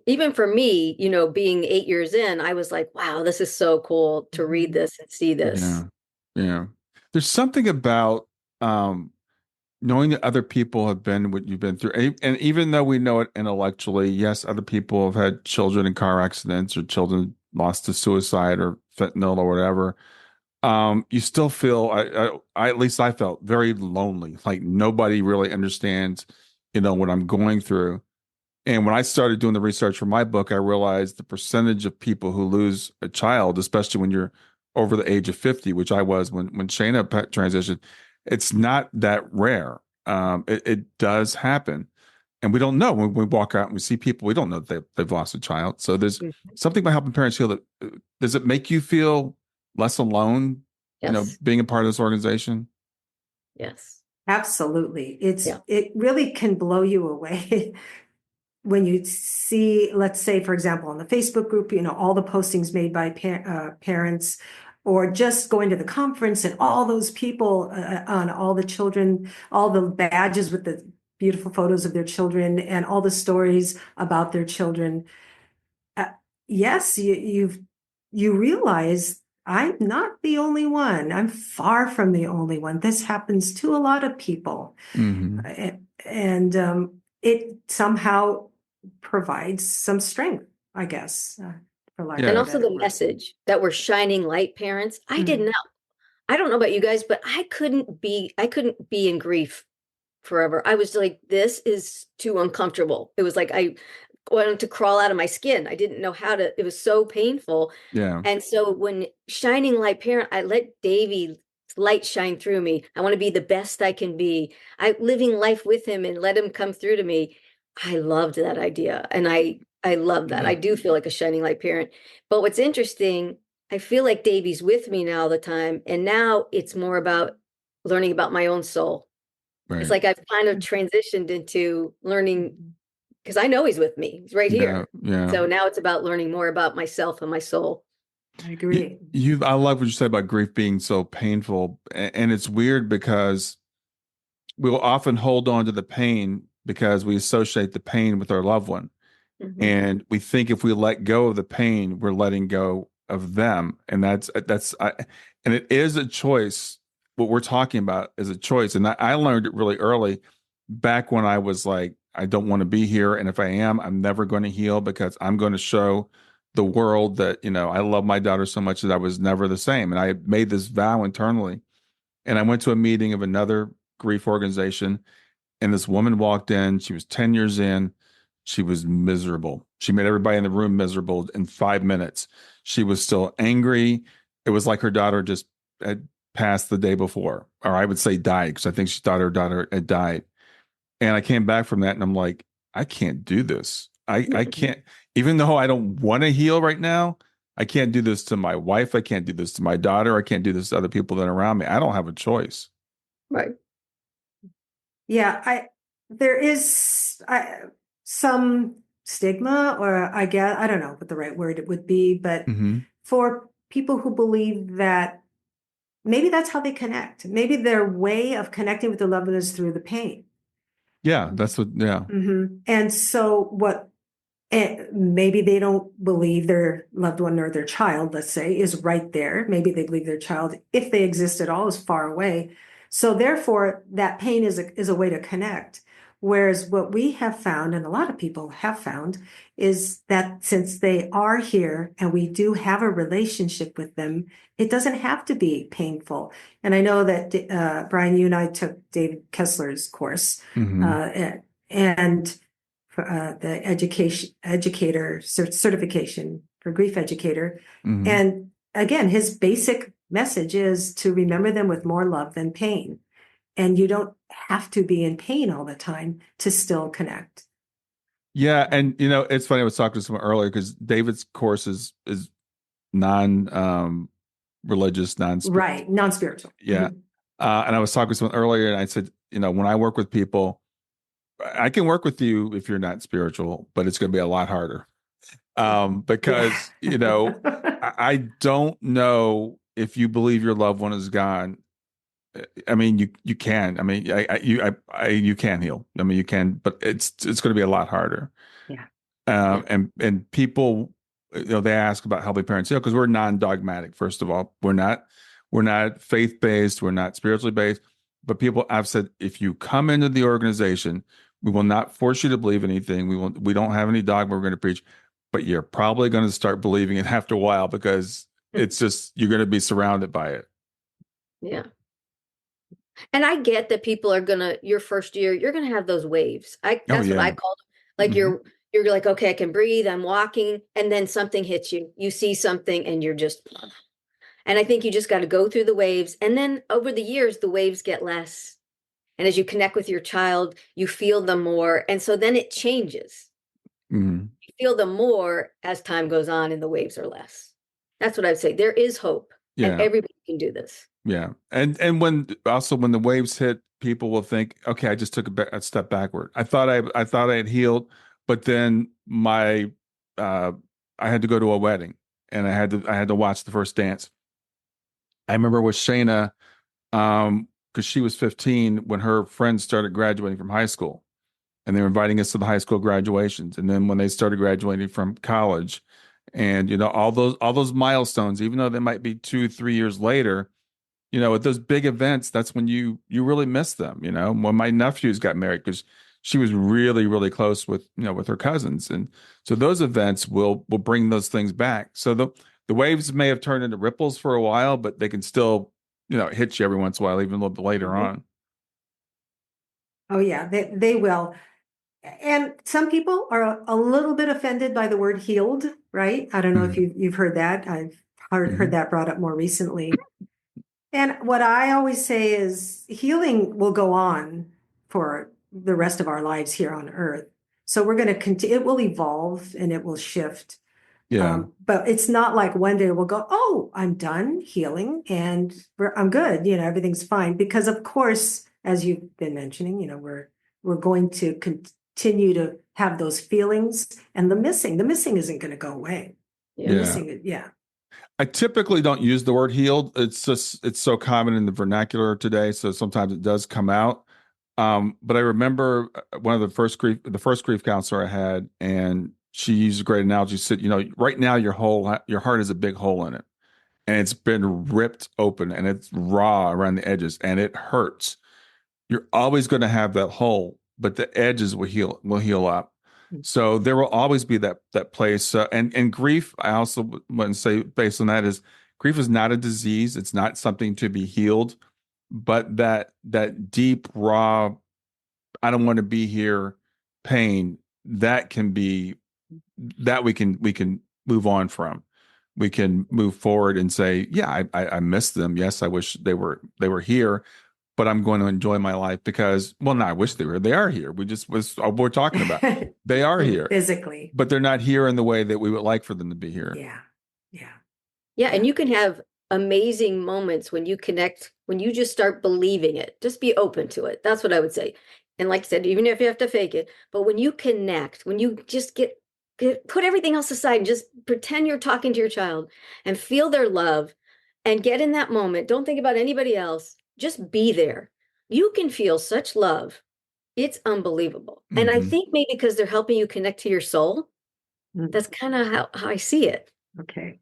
[SPEAKER 3] Even for me, being 8 years in, I was like, wow, this is so cool to read this and see this.
[SPEAKER 1] Yeah. Yeah. There's something about knowing that other people have been what you've been through. And even though we know it intellectually, yes, other people have had children in car accidents or children lost to suicide or fentanyl or whatever. You still feel, at least I felt very lonely. Like nobody really understands, what I'm going through. And when I started doing the research for my book, I realized the percentage of people who lose a child, especially when you're over the age of 50, which I was when Shayna transitioned, it's not that rare. It does happen. And we don't know when we walk out and we see people, we don't know that they've lost a child. So there's something about helping parents heal that, does it make you feel less alone,
[SPEAKER 3] Yes.
[SPEAKER 1] being a part of this organization?
[SPEAKER 3] Yes.
[SPEAKER 2] Absolutely. It really can blow you away when you see, let's say, for example, on the Facebook group, all the postings made by parents, or just going to the conference and all those people on all the children, all the badges with the beautiful photos of their children and all the stories about their children. Yes, you realize I'm not the only one. I'm far from the only one. This happens to a lot of people. And it somehow provides some strength, I guess.
[SPEAKER 3] And also the message that we're shining light parents. I didn't know. I don't know about you guys, but I couldn't be in grief forever. I was like, this is too uncomfortable. It was like I wanted to crawl out of my skin. I didn't know how to, it was so painful.
[SPEAKER 1] Yeah.
[SPEAKER 3] And so when shining light parent, I let Davey light shine through me. I want to be the best I can be. I living life with him and let him come through to me. I loved that idea. And I love that. I do feel like a shining light parent. But what's interesting, I feel like Davey's with me now all the time. And now it's more about learning about my own soul.
[SPEAKER 1] Right.
[SPEAKER 3] It's like I've kind of transitioned into learning, because I know he's with me. He's right here.
[SPEAKER 1] Yeah.
[SPEAKER 3] So now it's about learning more about myself and my soul.
[SPEAKER 2] I agree.
[SPEAKER 1] I love what you said about grief being so painful. And it's weird because we'll often hold on to the pain because we associate the pain with our loved one. And we think if we let go of the pain, we're letting go of them. And and it is a choice. What we're talking about is a choice. And I learned it really early, back when I was like, I don't want to be here. And if I am, I'm never going to heal, because I'm going to show the world that, I love my daughter so much that I was never the same. And I made this vow internally. And I went to a meeting of another grief organization, and this woman walked in. She was 10 years in. She was miserable. She made everybody in the room miserable in 5 minutes. She was still angry. It was like her daughter just had passed the day before, or I would say died, because I think she thought her daughter had died. And I came back from that and I'm like, I can't do this. I can't, even though I don't want to heal right now, I can't do this to my wife. I can't do this to my daughter. I can't do this to other people that are around me. I don't have a choice.
[SPEAKER 3] Right.
[SPEAKER 2] Yeah, there is some stigma, or I guess, I don't know what the right word it would be, but for people who believe that maybe that's how they connect. Maybe their way of connecting with their loved one is through the pain.
[SPEAKER 1] Yeah, that's what, yeah.
[SPEAKER 2] And so what And maybe they don't believe their loved one or their child, let's say, is right there. Maybe they believe their child, if they exist at all, is far away. So therefore, that pain is a way to connect. Whereas what we have found, and a lot of people have found, is that since they are here and we do have a relationship with them, it doesn't have to be painful. And I know that Brian, you and I took David Kessler's course, and the educator certification for grief educator. And again, his basic message is to remember them with more love than pain. And you don't have to be in pain all the time to still connect.
[SPEAKER 1] Yeah. And, it's funny. I was talking to someone earlier because David's course is non religious,
[SPEAKER 2] Right. Non-spiritual.
[SPEAKER 1] Yeah. And I was talking to someone earlier and I said, when I work with people, I can work with you if you're not spiritual, but it's going to be a lot harder. Because, I don't know if you believe your loved one is gone. I mean, you can. I mean, you can heal. I mean, you can, but it's going to be a lot harder.
[SPEAKER 2] Yeah.
[SPEAKER 1] And people, they ask about helping parents heal because we're non-dogmatic. First of all, we're not faith-based. We're not spiritually based. But I've said, if you come into the organization, we will not force you to believe anything. We don't have any dogma we're going to preach, but you're probably going to start believing it after a while because it's just, you're going to be surrounded by it.
[SPEAKER 3] Yeah. And I get that people are your first year, you're gonna have those waves. That's what I call them. Like you're like, okay, I can breathe, I'm walking, and then something hits you. You see something and you're just, and I think you just got to go through the waves. And then over the years, the waves get less. And as you connect with your child, you feel them more. And so then it changes. You feel them more as time goes on and the waves are less. That's what I'd say. There is hope.
[SPEAKER 1] Yeah.
[SPEAKER 3] And everybody can do this.
[SPEAKER 1] Yeah. And when the waves hit, people will think, okay, I just took a step backward. I thought I had healed, but then I had to go to a wedding and I had to watch the first dance. I remember with Shayna, because she was 15 when her friends started graduating from high school, and they were inviting us to the high school graduations. And then when they started graduating from college, and all those milestones, even though they might be 2-3 years later, at those big events, that's when you really miss them. When my nephews got married, because she was really, really close with her cousins, and so those events will bring those things back. So the waves may have turned into ripples for a while, but they can still hit you every once in a while, even a little bit later on.
[SPEAKER 2] Oh yeah, they will. And some people are a little bit offended by the word healed, right? I don't know if you've heard that. I've heard that brought up more recently. And what I always say is healing will go on for the rest of our lives here on Earth. So we're going to continue, it will evolve and it will shift.
[SPEAKER 1] Yeah.
[SPEAKER 2] But it's not like one day we'll go, oh, I'm done healing and I'm good. Everything's fine. Because of course, as you've been mentioning, we're going to continue to have those feelings, and the missing isn't going to go away.
[SPEAKER 1] Yeah. I typically don't use the word healed. It's so common in the vernacular today. So sometimes it does come out. But I remember one of the first grief counselor I had, and she used a great analogy. She said, right now your heart is a big hole in it, and it's been ripped open and it's raw around the edges and it hurts. You're always going to have that hole, but the edges will heal up. So there will always be that place. And grief, I also want to say, based on that, is grief is not a disease. It's not something to be healed, but that deep, raw, I don't want to be here pain, that we can move on from. We can move forward and say, yeah, I miss them. Yes, I wish they were here, but I'm going to enjoy my life because, well, no, I wish they were. They are here. We're talking about. They are here
[SPEAKER 2] physically,
[SPEAKER 1] but they're not here in the way that we would like for them to be here.
[SPEAKER 3] Yeah. And you can have amazing moments when you connect, when you just start believing it. Just be open to it. That's what I would say. And like I said, even if you have to fake it, but when you connect, when you just put everything else aside and just pretend you're talking to your child and feel their love and get in that moment. Don't think about anybody else. Just be there. You can feel such love. It's unbelievable. And I think maybe because they're helping you connect to your soul, That's kind of how I see it.
[SPEAKER 2] Okay.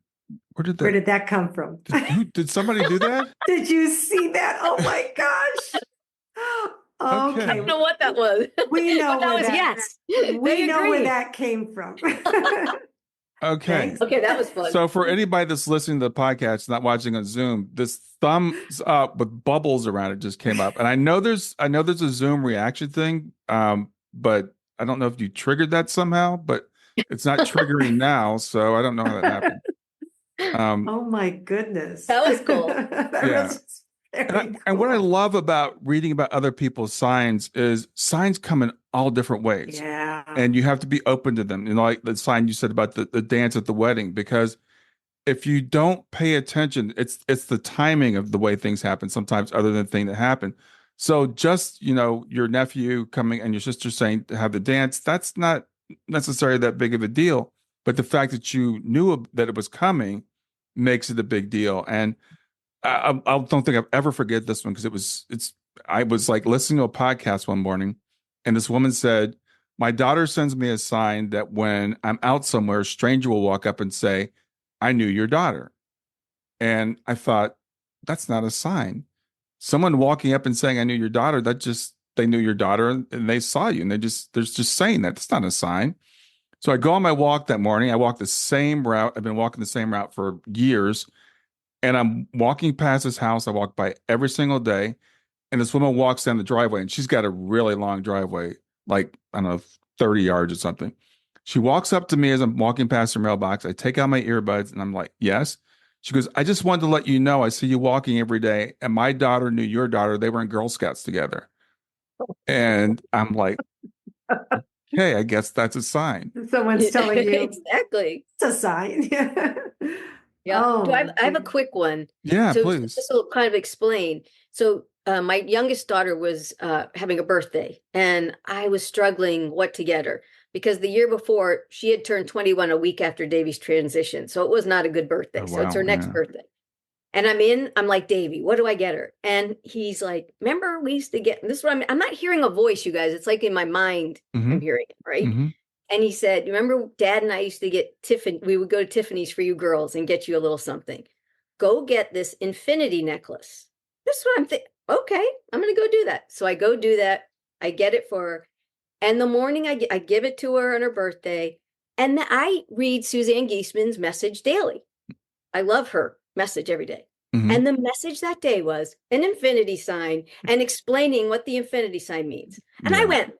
[SPEAKER 1] Where
[SPEAKER 2] Where did that come from?
[SPEAKER 1] did somebody do that?
[SPEAKER 2] Did you see that? Oh my gosh.
[SPEAKER 1] Okay.
[SPEAKER 3] I don't know what that was.
[SPEAKER 2] We know
[SPEAKER 3] But that
[SPEAKER 2] where
[SPEAKER 3] was
[SPEAKER 2] that,
[SPEAKER 3] yes.
[SPEAKER 2] we
[SPEAKER 3] They
[SPEAKER 2] know where
[SPEAKER 3] agreed.
[SPEAKER 2] that came from.
[SPEAKER 1] Okay.
[SPEAKER 2] Thanks.
[SPEAKER 3] Okay, that was fun.
[SPEAKER 1] So for anybody that's listening to the podcast, not watching on Zoom, this thumbs up with bubbles around it just came up. And I know there's a Zoom reaction thing. But I don't know if you triggered that somehow, but it's not triggering now. So I don't know how that happened.
[SPEAKER 2] Oh my goodness.
[SPEAKER 3] That was cool.
[SPEAKER 2] That
[SPEAKER 1] Yeah.
[SPEAKER 2] was very
[SPEAKER 1] And what I
[SPEAKER 2] cool.
[SPEAKER 1] love about reading about other people's signs is signs come in all different ways.
[SPEAKER 2] Yeah.
[SPEAKER 1] And you have to be open to them. You know, like the sign you said about the dance at the wedding, because if you don't pay attention, it's the timing of the way things happen sometimes other than the thing that happened. So just, your nephew coming and your sister saying to have the dance, that's not necessarily that big of a deal. But the fact that you knew that it was coming makes it a big deal. And I don't think I've ever forget this one because I was like listening to a podcast one morning and this woman said, my daughter sends me a sign that when I'm out somewhere, a stranger will walk up and say, I knew your daughter. And I thought, that's not a sign. Someone walking up and saying, I knew your daughter, they knew your daughter and they saw you. And they're just saying that. That's not a sign. So I go on my walk that morning. I walk the same route. I've been walking the same route for years. And I'm walking past this house I walk by every single day. And this woman walks down the driveway and she's got a really long driveway, like, I don't know, 30 yards or something. She walks up to me as I'm walking past her mailbox. I take out my earbuds and I'm like, yes. She goes, I just wanted to let you know I see you walking every day. And my daughter knew your daughter. They were in Girl Scouts together. And I'm like, okay, I guess that's a sign.
[SPEAKER 2] Someone's telling you
[SPEAKER 3] Exactly.
[SPEAKER 2] it's a sign.
[SPEAKER 3] Yeah.
[SPEAKER 2] Oh,
[SPEAKER 3] I have a quick one.
[SPEAKER 1] Yeah,
[SPEAKER 3] So
[SPEAKER 1] please.
[SPEAKER 3] this will kind of explain. So my youngest daughter was having a birthday, and I was struggling what to get her because the year before she had turned 21 a week after Davey's transition. So it was not a good birthday.
[SPEAKER 1] Oh,
[SPEAKER 3] So it's
[SPEAKER 1] wow,
[SPEAKER 3] her next
[SPEAKER 1] yeah.
[SPEAKER 3] birthday. And I'm like, Davey, what do I get her? And he's like, remember we used to get, this is what I'm not hearing a voice, you guys. It's like in my mind,
[SPEAKER 1] Mhm.
[SPEAKER 3] I'm hearing it, right?
[SPEAKER 1] Mhm.
[SPEAKER 3] And he said, remember Dad and I used to get Tiffany, we would go to Tiffany's for you girls and get you a little something. Go get this infinity necklace. This is what I'm thinking. Okay, I'm going to go do that. So I go do that. I get it for her. And the morning I give it to her on her birthday. And I read Suzanne Geisman's message daily. I love her message every day.
[SPEAKER 1] Mhm.
[SPEAKER 3] And the message that day was an infinity sign and explaining what the infinity sign means. And I
[SPEAKER 1] Yeah.
[SPEAKER 3] went,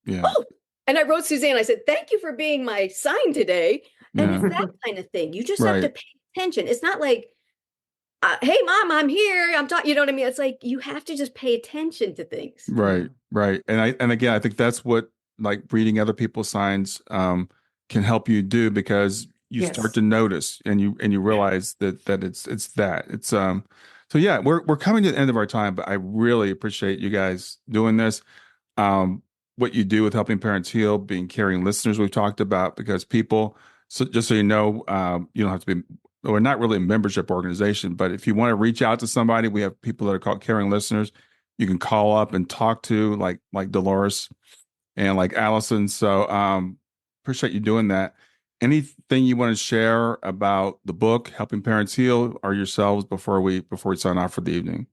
[SPEAKER 1] Yeah.
[SPEAKER 3] oh, and I wrote Suzanne, I said, thank you for being my sign today. And
[SPEAKER 1] Yeah.
[SPEAKER 3] it's that kind of thing. You just have to
[SPEAKER 1] Right.
[SPEAKER 3] pay attention. It's not like, hey, Mom, I'm here. I'm talking, you know what I mean? It's like, you have to just pay attention to things.
[SPEAKER 1] Right. Right. And again, I think that's what like reading other people's signs can help you do because you
[SPEAKER 2] Yes.
[SPEAKER 1] start to notice and you realize that it's so yeah, we're coming to the end of our time, but I really appreciate you guys doing this. What you do with helping parents heal, being caring listeners we've talked about, because people, so just so you know, you don't have to be, we're not really a membership organization, but if you want to reach out to somebody, we have people that are called caring listeners. You can call up and talk to like Dolores and like Allison. So appreciate you doing that. Anything you want to share about the book, Helping Parents Heal, or yourselves before we sign off for the evening?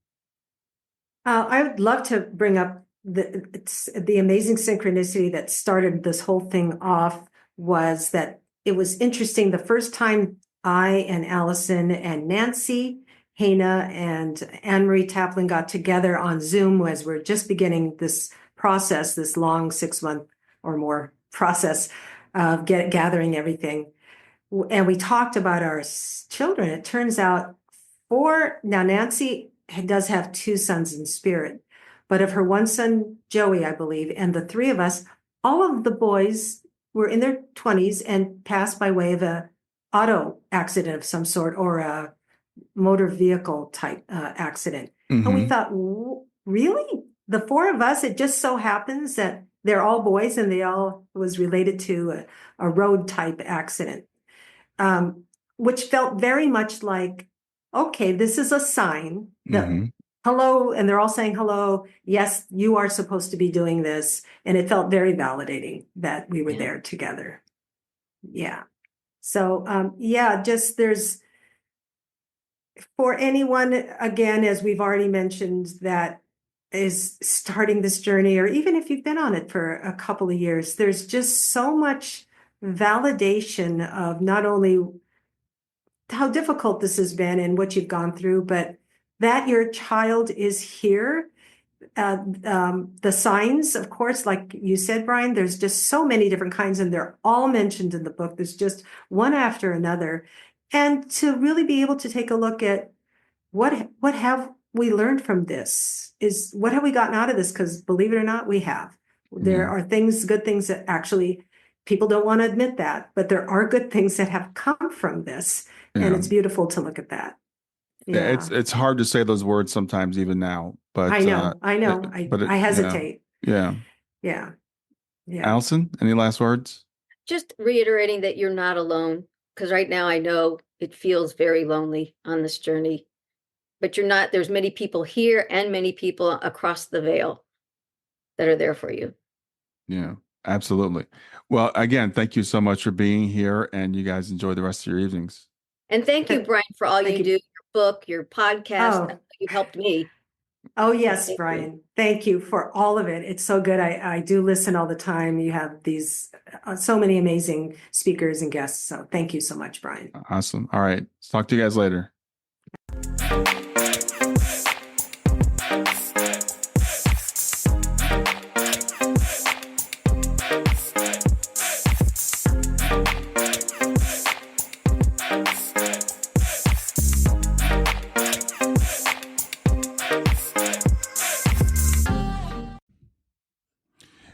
[SPEAKER 2] I would love to bring up the amazing synchronicity that started this whole thing off was that it was interesting. The first time I and Allison and Nancy, Hannah, and Anne-Marie Taplin got together on Zoom as we're just beginning this process, this long 6-month or more process of gathering everything. And we talked about our children. It turns out now Nancy does have 2 sons in spirit, but of her one son, Joey, I believe, and the 3 of us, all of the boys were in their 20s and passed by way of a auto accident of some sort or a motor vehicle type accident. And we thought, really? The 4 of us, it just so happens that they're all boys and they all was related to a road type accident, which felt very much like, okay, this is a sign that hello, and they're all saying hello. Yes, you are supposed to be doing this. And it felt very validating that we were there together. Yeah. So, just there's, for anyone, again, as we've already mentioned, that is starting this journey, or even if you've been on it for a couple of years, there's just so much validation of not only how difficult this has been and what you've gone through, but that your child is here. The signs, of course, like you said, Brian, there's just so many different kinds, and they're all mentioned in the book. There's just one after another. And to really be able to take a look at what have we learned from this, is what have we gotten out of this? Because believe it or not, we have. There are things, good things that actually people don't want to admit that, but there are good things that have come from this. And it's beautiful to look at that. Yeah.
[SPEAKER 1] It's hard to say those words sometimes, even now. But
[SPEAKER 2] I know. I hesitate.
[SPEAKER 1] Yeah.
[SPEAKER 2] Yeah.
[SPEAKER 1] Allison, any last words?
[SPEAKER 3] Just reiterating that you're not alone, because right now I know it feels very lonely on this journey, but you're not. There's many people here and many people across the veil that are there for you.
[SPEAKER 1] Yeah, absolutely. Well, again, thank you so much for being here, and you guys enjoy the rest of your evenings.
[SPEAKER 3] And thank you, Brian, for all you do, your book, your podcast.
[SPEAKER 2] Oh.
[SPEAKER 3] You helped me.
[SPEAKER 2] Oh, yes, Brian. Thank you for all of it. It's so good. I do listen all the time. You have these so many amazing speakers and guests. So thank you so much, Brian.
[SPEAKER 1] Awesome. All right. Talk to you guys later.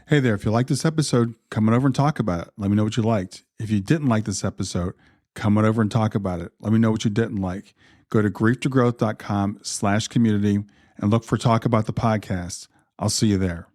[SPEAKER 1] Hey there, if you liked this episode, come on over and talk about it. Let me know what you liked. If you didn't like this episode, come on over and talk about it. Let me know what you didn't like. Go to grieftogrowth.com/community and look for Talk About the Podcast. I'll see you there.